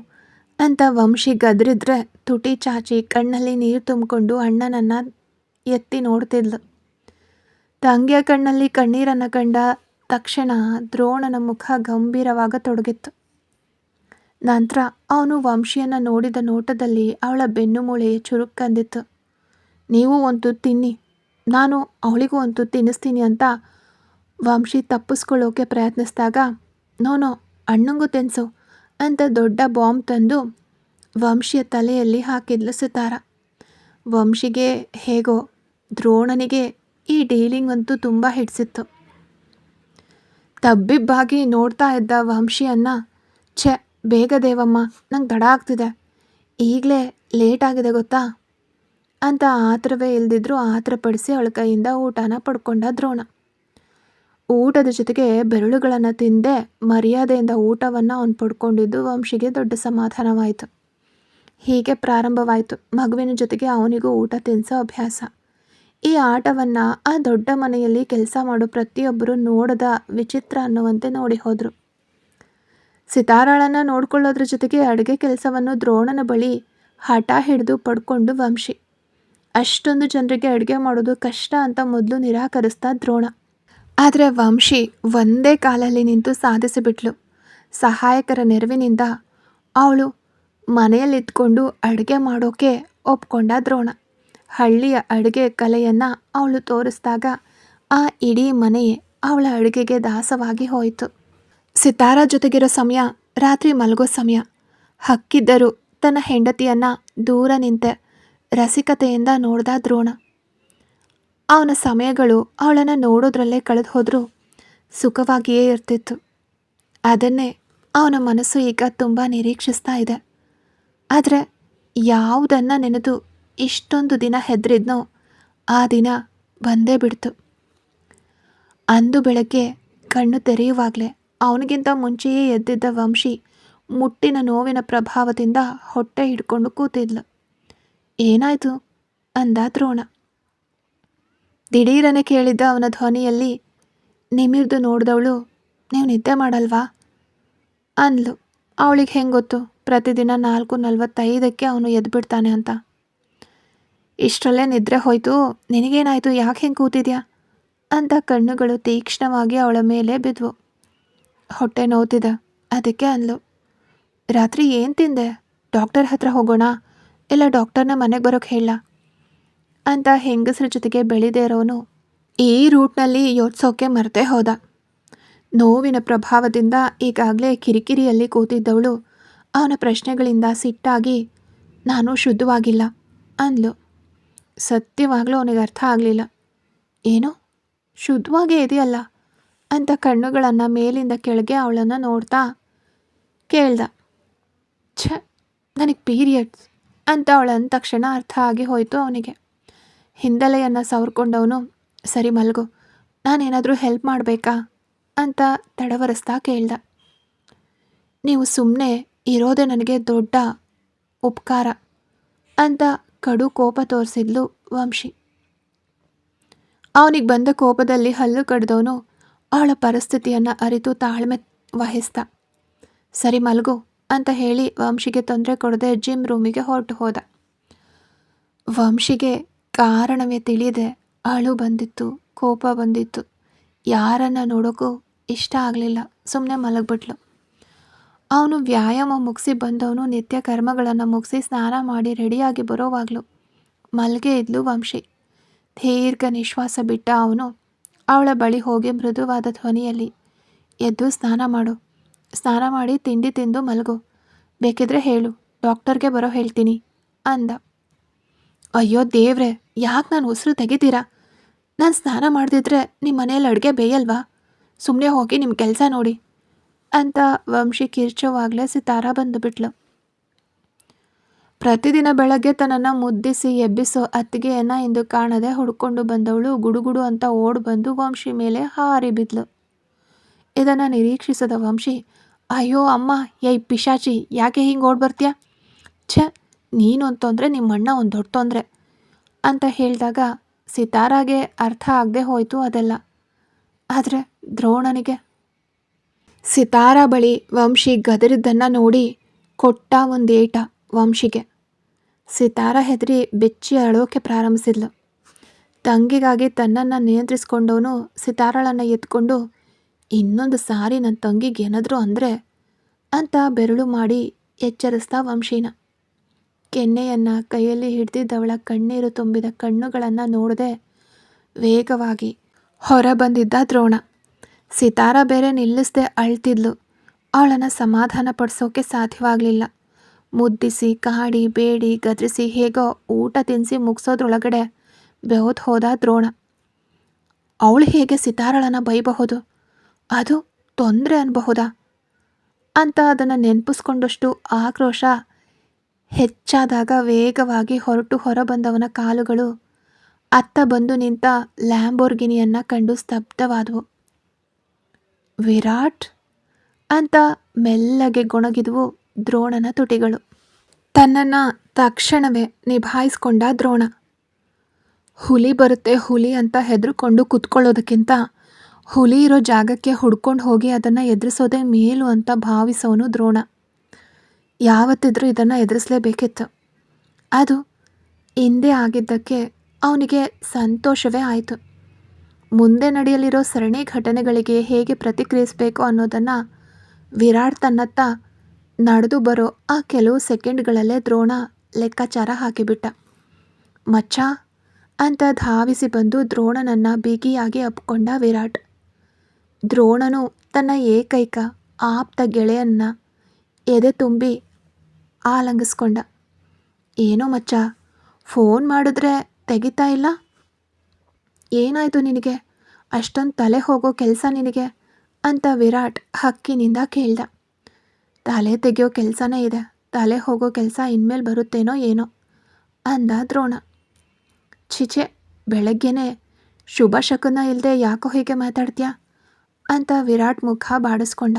ಅಂತ ವಂಶಿ ಗದರಿದ್ರೆ ತುಟಿ ಚಾಚಿ ಕಣ್ಣಲ್ಲಿ ನೀರು ತುಂಬಿಕೊಂಡು ಅಣ್ಣನನ್ನು ಎತ್ತಿ ನೋಡ್ತಿದ್ಲು. ತಂಗಿಯ ಕಣ್ಣಲ್ಲಿ ಕಣ್ಣೀರನ್ನು ಕಂಡ ತಕ್ಷಣ ದ್ರೋಣನ ಮುಖ ಗಂಭೀರವಾಗ ತೊಡಗಿತ್ತು. ನಂತರ ಅವನು ವಂಶಿಯನ್ನು ನೋಡಿದ ನೋಟದಲ್ಲಿ ಅವಳ ಬೆನ್ನು ಮೂಳೆ ಚುರುಕ್ಕಂದಿತ್ತು. ನೀವು ಒಂದು ತಿನ್ನಿ, ನಾನು ಅವಳಿಗೂ ಒಂದು ತಿನ್ನಿಸ್ತೀನಿ ಅಂತ ವಂಶಿ ತಪ್ಪಿಸ್ಕೊಳ್ಳೋಕೆ ಪ್ರಯತ್ನಿಸಿದಾಗ, ನೋ ಅಣ್ಣಂಗೂ ತಿನ್ಸು ಅಂತ ದೊಡ್ಡ ಬಾಂಬ್ ತಂದು ವಂಶಿಯ ತಲೆಯಲ್ಲಿ ಹಾಕಿದ್ಲು ಸಿತಾರ. ವಂಶಿಗೆ ಹೇಗೋ, ದ್ರೋಣನಿಗೆ ಈ ಡೀಲಿಂಗ್ ಅಂತೂ ತುಂಬ ಹಿಡಿಸಿತ್ತು. ತಬ್ಬಿಬ್ಬಾಗಿ ನೋಡ್ತಾ ಇದ್ದ ವಂಶಿಯನ್ನು, ಬೇಗ ದೇವಮ್ಮ, ನಂಗೆ ತಡ ಆಗ್ತಿದೆ, ಈಗಲೇ ಲೇಟ್ ಆಗಿದೆ ಗೊತ್ತಾ ಅಂತ ಆತರವೇ ಇಲ್ದಿದ್ರು ಆತರಪಡಿಸಿ ಅವಳ ಕೈಯಿಂದ ಊಟನ ಪಡ್ಕೊಂಡ ದ್ರೋಣ. ಊಟದ ಜೊತೆಗೆ ಬೆರಳುಗಳನ್ನು ತಿಂದೆ ಮರ್ಯಾದೆಯಿಂದ ಊಟವನ್ನು ಅವನು ಪಡ್ಕೊಂಡಿದ್ದು ವಂಶಿಗೆ ದೊಡ್ಡ ಸಮಾಧಾನವಾಯಿತು. ಹೀಗೆ ಪ್ರಾರಂಭವಾಯಿತು ಮಗುವಿನ ಜೊತೆಗೆ ಅವನಿಗೂ ಊಟ ತಿನ್ನಿಸೋ ಅಭ್ಯಾಸ. ಈ ಆಟವನ್ನು ಆ ದೊಡ್ಡ ಮನೆಯಲ್ಲಿ ಕೆಲಸ ಮಾಡೋ ಪ್ರತಿಯೊಬ್ಬರು ನೋಡದ ವಿಚಿತ್ರ ಅನ್ನುವಂತೆ ನೋಡಿ ಹೋದರು. ಸಿತಾರಾಳನ್ನು ನೋಡ್ಕೊಳ್ಳೋದ್ರ ಜೊತೆಗೆ ಅಡುಗೆ ಕೆಲಸವನ್ನು ದ್ರೋಣನ ಬಳಿ ಹಠ ಹಿಡಿದು ಪಡ್ಕೊಂಡು ವಂಶಿ. ಅಷ್ಟೊಂದು ಜನರಿಗೆ ಅಡುಗೆ ಮಾಡೋದು ಕಷ್ಟ ಅಂತ ಮೊದಲು ನಿರಾಕರಿಸ್ತಾ ದ್ರೋಣ. ಆದರೆ ವಂಶಿ ಒಂದೇ ಕಾಲಲ್ಲಿ ನಿಂತು ಸಾಧಿಸಿಬಿಟ್ಲು. ಸಹಾಯಕರ ನೆರವಿನಿಂದ ಅವಳು ಮನೆಯಲ್ಲಿದ್ಕೊಂಡು ಅಡುಗೆ ಮಾಡೋಕೆ ಒಪ್ಕೊಂಡ ದ್ರೋಣ. ಹಳ್ಳಿಯ ಅಡುಗೆ ಕಲೆಯನ್ನು ಅವಳು ತೋರಿಸಿದಾಗ ಆ ಇಡೀ ಮನೆಯೇ ಅವಳ ಅಡುಗೆಗೆ ದಾಸವಾಗಿ ಹೋಯಿತು. ಸಿತಾರ ಜೊತೆಗಿರೋ ಸಮಯ ರಾತ್ರಿ ಮಲಗೋ ಸಮಯ. ಹಕ್ಕಿದ್ದರೂ ತನ್ನ ಹೆಂಡತಿಯನ್ನು ದೂರ ನಿಂತೆ ರಸಿಕತೆಯಿಂದ ನೋಡ್ದ ದ್ರೋಣ. ಅವನ ಸಮಯಗಳು ಅವಳನ್ನು ನೋಡೋದ್ರಲ್ಲೇ ಕಳೆದು ಹೋದರೂ ಸುಖವಾಗಿಯೇ ಇರ್ತಿತ್ತು. ಅದನ್ನೇ ಅವನ ಮನಸ್ಸು ಈಗ ತುಂಬ ನಿರೀಕ್ಷಿಸ್ತಾ ಇದೆ. ಆದರೆ ಯಾವುದನ್ನು ನೆನೆದು ಇಷ್ಟೊಂದು ದಿನ ಹೆದರಿದ್ನೋ ಆ ದಿನ ಬಂದೇ ಬಿಡ್ತು. ಅಂದು ಬೆಳಗ್ಗೆ ಕಣ್ಣು ತೆರೆಯುವಾಗಲೇ ಅವನಿಗಿಂತ ಮುಂಚೆಯೇ ಎದ್ದಿದ್ದ ವಂಶಿ ಮುಟ್ಟಿನ ನೋವಿನ ಪ್ರಭಾವದಿಂದ ಹೊಟ್ಟೆ ಹಿಡ್ಕೊಂಡು ಕೂತಿದ್ಲು. ಏನಾಯಿತು ಅಂದ ದ್ರೋಣ. ದಿಢೀರನೆ ಕೇಳಿದ್ದ ಅವನ ಧ್ವನಿಯಲ್ಲಿ ನಿಮಿರ್ದು ನೋಡಿದವಳು, ನೀವು ನಿದ್ದೆ ಮಾಡಲ್ವಾ ಅಂದ್ಲು. ಅವಳಿಗೆ ಹೆಂಗೆ ಗೊತ್ತು ಪ್ರತಿದಿನ 4:45 ಅವನು ಎದ್ಬಿಡ್ತಾನೆ ಅಂತ. ಇಷ್ಟರಲ್ಲೇ ನಿದ್ರೆ ಹೋಯ್ತು, ನಿನಗೇನಾಯಿತು, ಯಾಕೆ ಹೆಂಗೆ ಕೂತಿದ್ಯಾ ಅಂತ ಕಣ್ಣುಗಳು ತೀಕ್ಷ್ಣವಾಗಿ ಅವಳ ಮೇಲೆ ಬಿದ್ವು. ಹೊಟ್ಟೆ ನೋವ್ತಿದೆ ಅದಕ್ಕೆ ಅಂದ್ಲು. ರಾತ್ರಿ ಏನು ತಿಂದೆ, ಡಾಕ್ಟರ್ ಹತ್ರ ಹೋಗೋಣ ಇಲ್ಲ ಡಾಕ್ಟರ್ನ ಮನೆಗೆ ಬರೋಕ್ಕೆ ಹೇಳ ಅಂತ ಹೆಂಗಸ್ರ ಜೊತೆಗೆ ಬೆಳೆದೇ ಇರೋನು ಈ ರೂಟ್ನಲ್ಲಿ ಯೋಚಿಸೋಕೆ ಮರೆತೇ ಹೋದ. ನೋವಿನ ಪ್ರಭಾವದಿಂದ ಈಗಾಗಲೇ ಕಿರಿಕಿರಿಯಲ್ಲಿ ಕೂತಿದ್ದವಳು ಅವನ ಪ್ರಶ್ನೆಗಳಿಂದ ಸಿಟ್ಟಾಗಿ, ನಾನು ಶುದ್ಧವಾಗಿಲ್ಲ ಅಂದ್ಲು. ಸತ್ಯವಾಗಲೂ ಅವನಿಗೆ ಅರ್ಥ ಆಗಲಿಲ್ಲ. ಏನು, ಶುದ್ಧವಾಗೇ ಇದೆಯಲ್ಲ ಅಂತ ಕಣ್ಣುಗಳನ್ನು ಮೇಲಿಂದ ಕೆಳಗೆ ಅವಳನ್ನು ನೋಡ್ತಾ ಕೇಳ್ದ. ನನಗೆ ಪೀರಿಯಡ್ಸ್ ಅಂತ ಅವಳಂದ ತಕ್ಷಣ ಅರ್ಥ ಆಗಿ ಹೋಯಿತು ಅವನಿಗೆ. ಹಿಂದಲೆಯನ್ನು ಸವರ್ಕೊಂಡವನು, ಸರಿ ಮಲ್ಗು, ನಾನೇನಾದರೂ ಹೆಲ್ಪ್ ಮಾಡಬೇಕಾ ಅಂತ ತಡವರಿಸ್ತಾ ಕೇಳ್ದ. ನೀವು ಸುಮ್ಮನೆ ಇರೋದೇ ನನಗೆ ದೊಡ್ಡ ಉಪಕಾರ ಅಂತ ಕಡು ಕೋಪ ತೋರಿಸಿದ್ಲು ವಂಶಿ. ಅವನಿಗೆ ಬಂದ ಕೋಪದಲ್ಲಿ ಹಲ್ಲು ಕಡ್ದವನು ಅವಳ ಪರಿಸ್ಥಿತಿಯನ್ನು ಅರಿತು ತಾಳ್ಮೆ ವಹಿಸ್ದ. ಸರಿ ಮಲ್ಗು ಅಂತ ಹೇಳಿ ವಂಶಿಗೆ ತೊಂದರೆ ಕೊಡದೆ ಜಿಮ್ ರೂಮಿಗೆ ಹೊರಟು ಹೋದ. ವಂಶಿಗೆ ಕಾರಣವೇ ತಿಳಿಯದೆ ಅಳು ಬಂದಿತ್ತು, ಕೋಪ ಬಂದಿತ್ತು. ಯಾರನ್ನು ನೋಡೋಕ್ಕೂ ಇಷ್ಟ ಆಗಲಿಲ್ಲ. ಸುಮ್ಮನೆ ಮಲಗಿಬಿಟ್ಲು. ಅವನು ವ್ಯಾಯಾಮ ಮುಗಿಸಿ ಬಂದವನು ನಿತ್ಯ ಕರ್ಮಗಳನ್ನು ಮುಗಿಸಿ ಸ್ನಾನ ಮಾಡಿ ರೆಡಿಯಾಗಿ ಬರೋವಾಗಲೂ ಮಲ್ಗೆ ಇದ್ಲು ವಂಶಿ. ದೀರ್ಘ ನಿಶ್ವಾಸ ಬಿಟ್ಟ ಅವನು ಅವಳ ಬಳಿ ಹೋಗಿ ಮೃದುವಾದ ಧ್ವನಿಯಲ್ಲಿ, ಎದ್ದು ಸ್ನಾನ ಮಾಡು, ಸ್ನಾನ ಮಾಡಿ ತಿಂಡಿ ತಿಂದು ಮಲಗು, ಬೇಕಿದ್ರೆ ಹೇಳು, ಡಾಕ್ಟರ್ಗೆ ಬರೋ ಹೇಳ್ತೀನಿ ಅಂದ. ಅಯ್ಯೋ ದೇವ್ರೆ, ಯಾಕೆ ನಾನು ಉಸಿರು ತೆಗಿತೀರಾ? ನಾನು ಸ್ನಾನ ಮಾಡದಿದ್ರೆ ನಿಮ್ಮ ಮನೇಲಿ ಅಡುಗೆ ಬೇಯಲ್ವಾ? ಸುಮ್ಮನೆ ಹೋಗಿ ನಿಮ್ಮ ಕೆಲಸ ನೋಡಿ ಅಂತ ವಂಶಿ ಕಿರ್ಚೋವಾಗಲೇ ಸಿತಾರ ಬಂದುಬಿಟ್ಲು. ಪ್ರತಿದಿನ ಬೆಳಗ್ಗೆ ತನ್ನನ್ನು ಮುದ್ದಿಸಿ ಎಬ್ಬಿಸೋ ಅತ್ತಿಗೆಯನ್ನು ಇಂದು ಕಾಣದೆ ಹುಡ್ಕೊಂಡು ಬಂದವಳು ಗುಡುಗುಡು ಅಂತ ಓಡಿ ಬಂದು ವಂಶಿ ಮೇಲೆ ಹಾರಿ ಬಿದ್ಲು. ಇದನ್ನು ನಿರೀಕ್ಷಿಸದ ವಂಶಿ, ಅಯ್ಯೋ ಅಮ್ಮ, ಏಯ್ ಪಿಶಾಚಿ, ಯಾಕೆ ಹಿಂಗೆ ಓಡಿ ಬರ್ತೀಯ? ನೀನೊಂದು ತೊಂದರೆ, ನಿಮ್ಮಣ್ಣ ಒಂದು ದೊಡ್ಡ ತೊಂದರೆ ಅಂತ ಹೇಳಿದಾಗ ಸಿತಾರಾಗೆ ಅರ್ಥ ಆಗದೆ ಹೋಯಿತು ಅದೆಲ್ಲ. ಆದರೆ ದ್ರೋಣನಿಗೆ ಸಿತಾರ ಬಳಿ ವಂಶಿ ಗದರಿದ್ದನ್ನು ನೋಡಿ ಕೊಟ್ಟ ಒಂದು ಏಟ ವಂಶಿಗೆ. ಸಿತಾರ ಹೆದರಿ ಬೆಚ್ಚಿ ಅಳೋಕೆ ಪ್ರಾರಂಭಿಸಿದ್ಲು. ತಂಗಿಗಾಗಿ ತನ್ನನ್ನು ನಿಯಂತ್ರಿಸ್ಕೊಂಡವನು ಸಿತಾರಳನ್ನು ಎತ್ಕೊಂಡು, ಇನ್ನೊಂದು ಸಾರಿ ನನ್ನ ತಂಗಿಗೆ ಏನಾದರೂ ಅಂದರೆ ಅಂತ ಬೆರಳು ಮಾಡಿ ಎಚ್ಚರಿಸ್ತಾ ವಂಶೀನ. ಕೆನ್ನೆಯನ್ನು ಕೈಯಲ್ಲಿ ಹಿಡಿದಿದ್ದವಳ ಕಣ್ಣೀರು ತುಂಬಿದ ಕಣ್ಣುಗಳನ್ನು ನೋಡದೆ ವೇಗವಾಗಿ ಹೊರ ಬಂದಿದ್ದ ದ್ರೋಣ. ಸಿತಾರ ಬೇರೆ ನಿಲ್ಲಿಸದೆ ಅಳ್ತಿದ್ಲು. ಅವಳನ್ನು ಸಮಾಧಾನ ಪಡಿಸೋಕೆ ಸಾಧ್ಯವಾಗಲಿಲ್ಲ. ಮುದ್ದಿಸಿ ಕಾಡಿ ಬೇಡಿ ಗದರಿಸಿ ಹೇಗೋ ಊಟ ತಿನ್ನಿಸಿ ಮುಗಿಸೋದ್ರೊಳಗಡೆ ಬೆವತ್ತು ಹೋದ ದ್ರೋಣ. ಅವಳು ಹೇಗೆ ಸಿತಾರಳನ್ನು ಬೈಬಹುದು, ಅದು ತೊಂದರೆ ಅನ್ಬಹುದಾ ಅಂತ ಅದನ್ನು ನೆನಪಿಸ್ಕೊಂಡಷ್ಟು ಆಕ್ರೋಶ ಹೆಚ್ಚಾದಾಗ ವೇಗವಾಗಿ ಹೊರ ಬಂದವನ ಕಾಲುಗಳು ಅತ್ತ ಬಂದು ನಿಂತ ಲ್ಯಾಂಬೋರ್ಗಿನಿಯನ್ನು ಕಂಡು ಸ್ತಬ್ಧವಾದವು. ವಿರಾಟ್ ಅಂತ ಮೆಲ್ಲಗೆ ಗೊಣಗಿದವು ದ್ರೋಣನ ತುಟಿಗಳು. ತನ್ನನ್ನು ತಕ್ಷಣವೇ ನಿಭಾಯಿಸ್ಕೊಂಡ ದ್ರೋಣ. ಹುಲಿ ಬರುತ್ತೆ ಹುಲಿ ಅಂತ ಹೆದರ್ಕೊಂಡು ಕುತ್ಕೊಳ್ಳೋದಕ್ಕಿಂತ ಹುಲಿ ಇರೋ ಜಾಗಕ್ಕೆ ಹುಡ್ಕೊಂಡು ಹೋಗಿ ಅದನ್ನು ಎದುರಿಸೋದೇ ಮೇಲು ಅಂತ ಭಾವಿಸೋನು ದ್ರೋಣ. ಯಾವತ್ತಿದ್ರೂ ಇದನ್ನು ಎದುರಿಸಲೇಬೇಕಿತ್ತು. ಅದು ಹಿಂದೆ ಆಗಿದ್ದಕ್ಕೆ ಅವನಿಗೆ ಸಂತೋಷವೇ ಆಯಿತು. ಮುಂದೆ ನಡೆಯಲಿರೋ ಸರಣಿ ಘಟನೆಗಳಿಗೆ ಹೇಗೆ ಪ್ರತಿಕ್ರಿಯಿಸಬೇಕು ಅನ್ನೋದನ್ನು ವಿರಾಟ್ ತನ್ನತ್ತ ನಡೆದು ಬರೋ ಆ ಕೆಲವು ಸೆಕೆಂಡ್ಗಳಲ್ಲೇ ದ್ರೋಣ ಲೆಕ್ಕಾಚಾರ ಹಾಕಿಬಿಟ್ಟ. ಮಚ್ಚ ಅಂತ ಧಾವಿಸಿ ಬಂದು ದ್ರೋಣನನ್ನು ಬಿಗಿಯಾಗಿ ಅಪ್ಕೊಂಡ ವಿರಾಟ್. ದ್ರೋಣನು ತನ್ನ ಏಕೈಕ ಆಪ್ತ ಗೆಳೆಯನ್ನ ಎದೆ ತುಂಬಿ ಆಲಂಗಿಸ್ಕೊಂಡ. ಏನೋ ಮಚ್ಚ, ಫೋನ್ ಮಾಡಿದ್ರೆ ತೆಗಿತಾ ಇಲ್ಲ, ಏನಾಯಿತು ನಿನಗೆ, ಅಷ್ಟೊಂದು ತಲೆ ಹೋಗೋ ಕೆಲಸ ನಿನಗೆ ಅಂತ ವಿರಾಟ್ ಹಕ್ಕಿನಿಂದ ಕೇಳ್ದ. ತಲೆ ತೆಗೆಯೋ ಕೆಲಸನೇ ಇದೆ, ತಲೆ ಹೋಗೋ ಕೆಲಸ ಇನ್ಮೇಲೆ ಬರುತ್ತೇನೋ ಏನೋ ಅಂದ ದ್ರೋಣ. ಚಿಚೆ, ಬೆಳಗ್ಗೆನೆ ಶುಭ ಶಕುನ ಇಲ್ಲದೆ ಯಾಕೋ ಹೀಗೆ ಮಾತಾಡ್ತೀಯ ಅಂತ ವಿರಾಟ್ ಮುಖ ಬಾಡಿಸ್ಕೊಂಡ.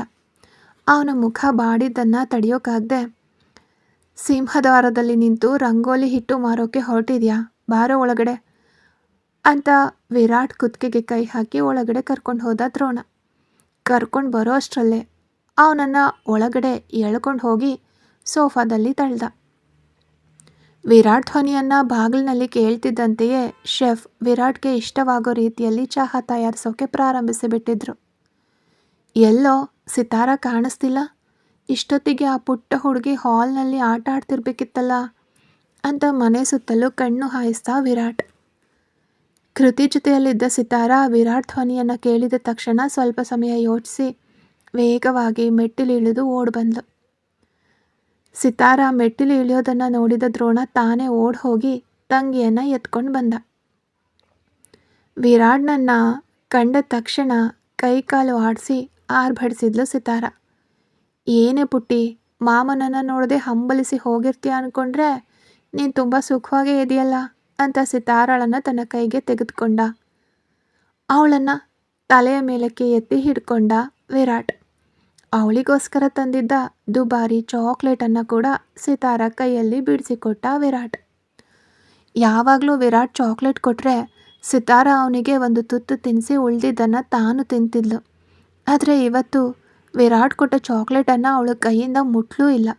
ಅವನ ಮುಖ ಬಾಡಿದ್ದನ್ನು ತಡೆಯೋಕ್ಕಾಗದೆ, ಸಿಂಹದ್ವಾರದಲ್ಲಿ ನಿಂತು ರಂಗೋಲಿ ಹಿಟ್ಟು ಮಾರೋಕ್ಕೆ ಹೊರಟಿದ್ಯಾ, ಬಾರೋ ಒಳಗಡೆ ಅಂತ ವಿರಾಟ್ ಕುತ್ತಿಗೆಗೆ ಕೈ ಹಾಕಿ ಒಳಗಡೆ ಕರ್ಕೊಂಡು ಹೋದ ದ್ರೋಣ. ಕರ್ಕೊಂಡು ಬರೋ ಅಷ್ಟರಲ್ಲೇ ಅವನನ್ನು ಒಳಗಡೆ ಎಳ್ಕೊಂಡು ಹೋಗಿ ಸೋಫಾದಲ್ಲಿ ತಳ್ದ. ವಿರಾಟ್ ಧ್ವನಿಯನ್ನು ಬಾಗಿಲಿನಲ್ಲಿ ಕೇಳ್ತಿದ್ದಂತೆಯೇ ಶೆಫ್ ವಿರಾಟ್ಗೆ ಇಷ್ಟವಾಗೋ ರೀತಿಯಲ್ಲಿ ಚಹಾ ತಯಾರಿಸೋಕೆ ಪ್ರಾರಂಭಿಸಿಬಿಟ್ಟಿದ್ರು. ಎಲ್ಲೋ ಸಿತಾರ ಕಾಣಿಸ್ತಿಲ್ಲ, ಇಷ್ಟೊತ್ತಿಗೆ ಆ ಪುಟ್ಟ ಹುಡುಗಿ ಹಾಲ್ನಲ್ಲಿ ಆಟ ಆಡ್ತಿರ್ಬೇಕಿತ್ತಲ್ಲ ಅಂತ ಮನೆ ಸುತ್ತಲೂ ಕಣ್ಣು ಹಾಯಿಸ್ತಾ ವಿರಾಟ್. ಕೃತಿ ಜೊತೆಯಲ್ಲಿದ್ದ ಸಿತಾರ ವಿರಾಟ್ ಧ್ವನಿಯನ್ನು ಕೇಳಿದ ತಕ್ಷಣ ಸ್ವಲ್ಪ ಸಮಯ ಯೋಚಿಸಿ ವೇಗವಾಗಿ ಮೆಟ್ಟಿಲು ಇಳಿದು ಓಡಿ ಬಂದ್ಲು. ಸಿತಾರ ಮೆಟ್ಟಿಲು ಇಳಿಯೋದನ್ನು ನೋಡಿದ ದ್ರೋಣ ತಾನೇ ಓಡಿ ಹೋಗಿ ತಂಗಿಯನ್ನು ಎತ್ಕೊಂಡು ಬಂದ. ವಿರಾಟ್ನನ್ನ ಕಂಡ ತಕ್ಷಣ ಕೈಕಾಲು ಆಡಿಸಿ ಆರ್ಭಡಿಸಿದ್ಲು ಸಿತಾರ. ಏನೇ ಪುಟ್ಟಿ, ಮಾಮನನ್ನು ನೋಡದೆ ಹಂಬಲಿಸಿ ಹೋಗಿರ್ತೀಯ ಅಂದ್ಕೊಂಡ್ರೆ ನೀನು ತುಂಬ ಸುಖವಾಗೇ ಇದೆಯಲ್ಲ ಅಂತ ಸಿತಾರಳನ್ನು ತನ್ನ ಕೈಗೆ ತೆಗೆದುಕೊಂಡ. ಅವಳನ್ನು ತಲೆಯ ಮೇಲಕ್ಕೆ ಎತ್ತಿ ಹಿಡ್ಕೊಂಡ ವಿರಾಟ್. ಅವಳಿಗೋಸ್ಕರ ತಂದಿದ್ದ ದುಬಾರಿ ಚಾಕ್ಲೇಟನ್ನು ಕೂಡ ಸಿತಾರ ಕೈಯಲ್ಲಿ ಬಿಡಿಸಿಕೊಟ್ಟ ವಿರಾಟ್. ಯಾವಾಗಲೂ ವಿರಾಟ್ ಚಾಕ್ಲೇಟ್ ಕೊಟ್ಟರೆ ಸಿತಾರ ಅವನಿಗೆ ಒಂದು ತುತ್ತು ತಿನ್ನಿಸಿ ಉಳಿದಿದ್ದನ್ನು ತಾನು ತಿಂತಿದ್ಲು. ಆದರೆ ಇವತ್ತು ವಿರಾಟ್ ಕೊಟ್ಟ ಚಾಕ್ಲೇಟನ್ನು ಅವಳ ಕೈಯಿಂದ ಮುಟ್ಲೂ ಇಲ್ಲ.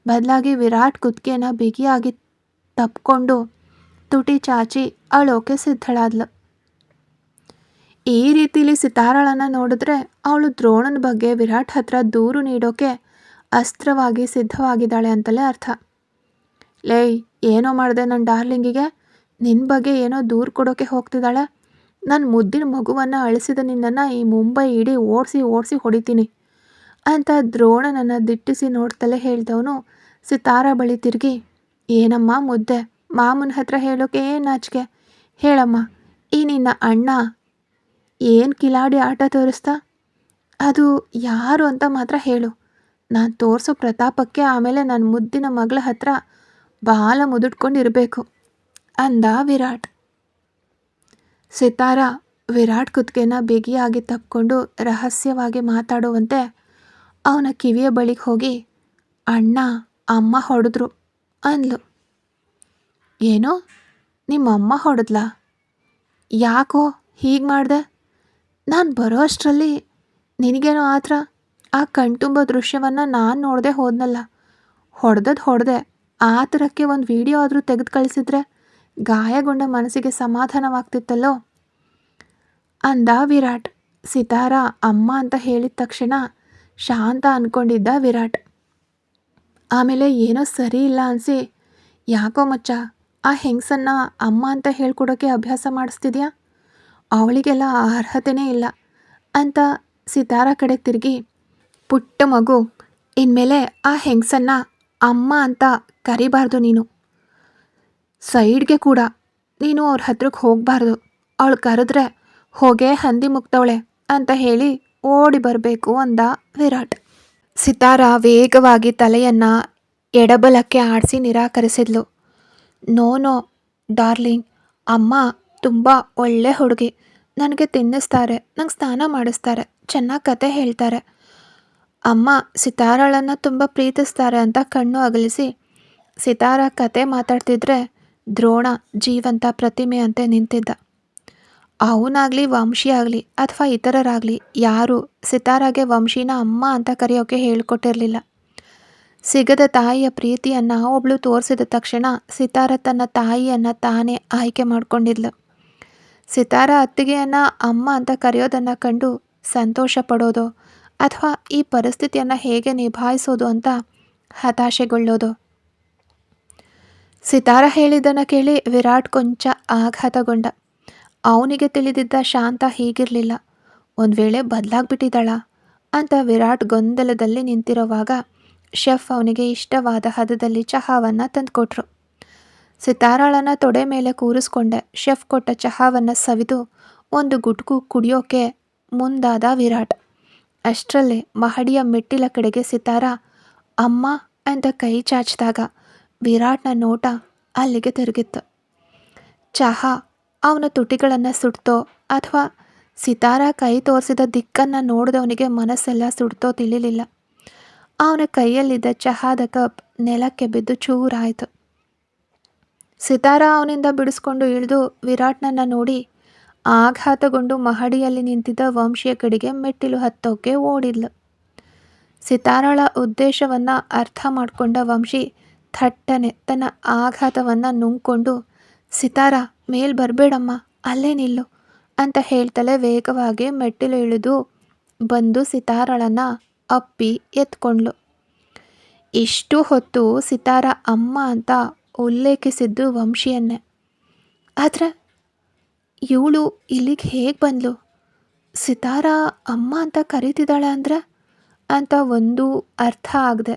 ಬದಲಾಗಿ ವಿರಾಟ್ ಕುತ್ತಿಗೆಯನ್ನು ಬಿಗಿಯಾಗಿ ತಪ್ಕೊಂಡು ತುಟಿ ಚಾಚಿ ಅಳೋಕೆ ಸಿದ್ಧಳಾದ್ಲು. ಈ ರೀತಿಲಿ ಸಿತಾರಳನ್ನು ನೋಡಿದ್ರೆ ಅವಳು ದ್ರೋಣನ ಬಗ್ಗೆ ವಿರಾಟ್ ಹತ್ರ ದೂರು ನೀಡೋಕೆ ಅಸ್ತ್ರವಾಗಿ ಸಿದ್ಧವಾಗಿದ್ದಾಳೆ ಅಂತಲೇ ಅರ್ಥ. ಲೇಯ್, ಏನೋ ಮಾಡಿದೆ ನನ್ನ ಡಾರ್ಲಿಂಗಿಗೆ, ನಿನ್ನ ಬಗ್ಗೆ ಏನೋ ದೂರು ಕೊಡೋಕೆ ಹೋಗ್ತಿದ್ದಾಳೆ. ನನ್ನ ಮುದ್ದಿನ ಮಗುವನ್ನು ಅಳಿಸಿದ ನಿನ್ನನ್ನು ಈ ಮುಂಬೈ ಇಡೀ ಓಡಿಸಿ ಹೊಡಿತೀನಿ ಅಂತ ದ್ರೋಣನನ್ನು ದಿಟ್ಟಿಸಿ ನೋಡ್ತಲೇ ಹೇಳ್ದವನು ಸಿತಾರ ಬಳಿ ತಿರುಗಿ, ಏನಮ್ಮ ಮುದ್ದೆ, ಮಾಮನ ಹತ್ರ ಹೇಳೋಕೆ ಏನು ನಾಚಿಕೆ, ಹೇಳಮ್ಮ, ಈ ನಿನ್ನ ಅಣ್ಣ ಏನು ಕಿಲಾಡಿ ಆಟ ತೋರಿಸ್ತಾ, ಅದು ಯಾರು ಅಂತ ಮಾತ್ರ ಹೇಳು. ನಾನು ತೋರಿಸೋ ಪ್ರತಾಪಕ್ಕೆ ಆಮೇಲೆ ನನ್ನ ಮುದ್ದಿನ ಮಗಳ ಹತ್ರ ಬಾಲ ಮುದುಡ್ಕೊಂಡಿರಬೇಕು ಅಂದ ವಿರಾಟ್. ಸಿತಾರ ವಿರಾಟ್ ಕುತ್ತಿಗೆನ ಬಿಗಿಯಾಗಿ ತಪ್ಕೊಂಡು ರಹಸ್ಯವಾಗಿ ಮಾತಾಡುವಂತೆ ಅವನ ಕಿವಿಯ ಬಳಿಗೆ ಹೋಗಿ, ಅಣ್ಣ ಅಮ್ಮ ಹೊಡೆದ್ರು ಅಂದ್ಲು. ಏನೋ, ನಿಮ್ಮಮ್ಮ ಹೊಡೆದ್ಲಾ? ಯಾಕೋ ಹೀಗೆ ಮಾಡಿದೆ? ನಾನು ಬರೋ ಅಷ್ಟರಲ್ಲಿ ನಿನಗೇನೋ ಆತರ? ಆ ಕಣ್ತುಂಬ ದೃಶ್ಯವನ್ನು ನಾನು ನೋಡದೆ ಹೋದ್ನಲ್ಲ, ಹೊಡೆದೆ. ಆ ಥರಕ್ಕೆ ಒಂದು ವಿಡಿಯೋ ಆದರೂ ತೆಗೆದು ಕಳಿಸಿದ್ರೆ ಗಾಯಗೊಂಡ ಮನಸ್ಸಿಗೆ ಸಮಾಧಾನವಾಗ್ತಿತ್ತಲ್ಲೋ ಅಂದ ವಿರಾಟ್. ಸಿತಾರ ಅಮ್ಮ ಅಂತ ಹೇಳಿದ ತಕ್ಷಣ ಶಾಂತ ಅಂದ್ಕೊಂಡಿದ್ದ ವಿರಾಟ್. ಆಮೇಲೆ ಏನೋ ಸರಿ ಇಲ್ಲ ಅನಿಸಿ, ಯಾಕೋ ಮಚ್ಚ ಆ ಹೆಂಗಸನ್ನ ಅಮ್ಮ ಅಂತ ಹೇಳ್ಕೊಡೋಕ್ಕೆ ಅಭ್ಯಾಸ ಮಾಡಿಸ್ತಿದ್ಯಾ? ಅವಳಿಗೆಲ್ಲ ಆ ಅರ್ಹತೆನೇ ಇಲ್ಲ ಅಂತ ಸಿತಾರ ಕಡೆ ತಿರುಗಿ, ಪುಟ್ಟ ಮಗು, ಇನ್ಮೇಲೆ ಆ ಹೆಂಗಸನ್ನ ಅಮ್ಮ ಅಂತ ಕರಿಬಾರ್ದು ನೀನು. ಸೈಡ್ಗೆ ಕೂಡ ನೀನು ಅವ್ರ ಹತ್ರಕ್ಕೆ ಹೋಗಬಾರ್ದು. ಅವಳು ಕರೆದ್ರೆ ಹೋಗೇ ಹಂದಿ ಮುಗ್ದವಳೆ ಅಂತ ಹೇಳಿ ಓಡಿ ಬರಬೇಕು ಅಂದ ವಿರಾಟ್. ಸಿತಾರ ವೇಗವಾಗಿ ತಲೆಯನ್ನು ಎಡಬಲಕ್ಕೆ ಆಡಿಸಿ ನಿರಾಕರಿಸಿದ್ಲು. ನೋ ನೋ ಡಾರ್ಲಿಂಗ್, ಅಮ್ಮ ತುಂಬ ಒಳ್ಳೆ ಹುಡುಗಿ. ನನಗೆ ತಿನ್ನಿಸ್ತಾರೆ, ನಂಗೆ ಸ್ನಾನ ಮಾಡಿಸ್ತಾರೆ, ಚೆನ್ನಾಗಿ ಕತೆ ಹೇಳ್ತಾರೆ. ಅಮ್ಮ ಸಿತಾರಳನ್ನು ತುಂಬ ಪ್ರೀತಿಸ್ತಾರೆ ಅಂತ ಕಣ್ಣು ಅಗಲಿಸಿ, ಸಿತಾರ ಕತೆ ಮಾತಾಡ್ತಿದ್ರೆ ದ್ರೋಣ ಜೀವಂತ ಪ್ರತಿಮೆಯಂತೆ ನಿಂತಿದ್ದ. ಅವನಾಗಲಿ ವಂಶಿ ಆಗಲಿ ಅಥವಾ ಇತರರಾಗಲಿ ಯಾರೂ ಸಿತಾರಾಗೆ ವಂಶಿನ ಅಮ್ಮ ಅಂತ ಕರೆಯೋಕ್ಕೆ ಹೇಳ್ಕೊಟ್ಟಿರಲಿಲ್ಲ. ಸಿಗದ ತಾಯಿಯ ಪ್ರೀತಿಯನ್ನು ಒಬ್ಳು ತೋರಿಸಿದ ತಕ್ಷಣ ಸಿತಾರ ತನ್ನ ತಾಯಿಯನ್ನು ತಾನೇ ಆಯ್ಕೆ ಮಾಡಿಕೊಂಡಿದ್ಲು. ಸಿತಾರ ಅತ್ತಿಗೆಯನ್ನು ಅಮ್ಮ ಅಂತ ಕರೆಯೋದನ್ನು ಕಂಡು ಸಂತೋಷ ಪಡೋದು ಅಥವಾ ಈ ಪರಿಸ್ಥಿತಿಯನ್ನು ಹೇಗೆ ನಿಭಾಯಿಸೋದು ಅಂತ ಹತಾಶೆಗೊಳ್ಳೋದು. ಸಿತಾರ ಹೇಳಿದ್ದನ್ನು ಕೇಳಿ ವಿರಾಟ್ ಕೊಂಚ ಆಘಾತಗೊಂಡ. ಅವನಿಗೆ ತಿಳಿದಿದ್ದ ಶಾಂತ ಹೀಗಿರಲಿಲ್ಲ. ಒಂದು ವೇಳೆ ಬದಲಾಗ್ಬಿಟ್ಟಿದ್ದಾಳ ಅಂತ ವಿರಾಟ್ ಗೊಂದಲದಲ್ಲಿ ನಿಂತಿರುವಾಗ ಶೆಫ್ ಅವನಿಗೆ ಇಷ್ಟವಾದ ಹದದಲ್ಲಿ ಚಹಾವನ್ನು ತಂದುಕೊಟ್ರು. ಸಿತಾರಾಳನ್ನು ತೊಡೆ ಮೇಲೆ ಕೂರಿಸ್ಕೊಂಡೆ ಶೆಫ್ ಕೊಟ್ಟ ಚಹಾವನ್ನು ಸವಿದು ಒಂದು ಗುಟ್ಕು ಕುಡಿಯೋಕೆ ಮುಂದಾದ ವಿರಾಟ್. ಅಷ್ಟರಲ್ಲೇ ಮಹಡಿಯ ಮೆಟ್ಟಿಲ ಕಡೆಗೆ ಸಿತಾರ ಅಮ್ಮ ಅಂತ ಕೈ ಚಾಚಿದಾಗ ವಿರಾಟ್ನ ನೋಟ ಅಲ್ಲಿಗೆ ತಿರುಗಿತ್ತು. ಚಹಾ ಅವನ ತುಟಿಗಳನ್ನು ಸುಡ್ತೋ ಅಥವಾ ಸಿತಾರ ಕೈ ತೋರಿಸಿದ ದಿಕ್ಕನ್ನು ನೋಡಿದವನಿಗೆ ಮನಸ್ಸೆಲ್ಲ ಸುಡ್ತೋ ತಿಳಿಲಿಲ್ಲ. ಅವನ ಕೈಯಲ್ಲಿದ್ದ ಚಹಾದ ಕಪ್ ನೆಲಕ್ಕೆ ಬಿದ್ದು ಚೂರಾಯಿತು. ಸಿತಾರ ಅವನಿಂದ ಬಿಡಿಸ್ಕೊಂಡು ಇಳಿದು ವಿರಾಟ್ನನ್ನು ನೋಡಿ ಆಘಾತಗೊಂಡು ಮಹಡಿಯಲ್ಲಿ ನಿಂತಿದ್ದ ವಂಶಿಯ ಕಡೆಗೆ ಮೆಟ್ಟಿಲು ಹತ್ತೋಕೆ ಓಡಿದ್ಲು. ಸಿತಾರಳ ಉದ್ದೇಶವನ್ನು ಅರ್ಥ ಮಾಡಿಕೊಂಡ ವಂಶಿ ಥಟ್ಟನೆ ತನ್ನ ಆಘಾತವನ್ನು ನುಂಗ್ಕೊಂಡು, ಸಿತಾರ ಮೇಲ್ ಬರಬೇಡಮ್ಮ, ಅಲ್ಲೇ ನಿಲ್ಲು ಅಂತ ಹೇಳ್ತಲೇ ವೇಗವಾಗಿ ಮೆಟ್ಟಿಲು ಇಳಿದು ಬಂದು ಸಿತಾರಳನ್ನು ಅಪ್ಪಿ ಎತ್ಕೊಂಡ್ಲು. ಇಷ್ಟು ಹೊತ್ತು ಸಿತಾರ ಅಮ್ಮ ಅಂತ ಉಲ್ಲೇಖಿಸಿದ್ದು ವಂಶಿಯನ್ನೇ. ಆದರೆ ಇವಳು ಇಲ್ಲಿಗೆ ಹೇಗೆ ಬಂದ್ಲು? ಸಿತಾರ ಅಮ್ಮ ಅಂತ ಕರೀತಿದ್ದಾಳೆ ಅಂದರೆ ಅಂತ ಒಂದು ಅರ್ಥ ಆಗದೆ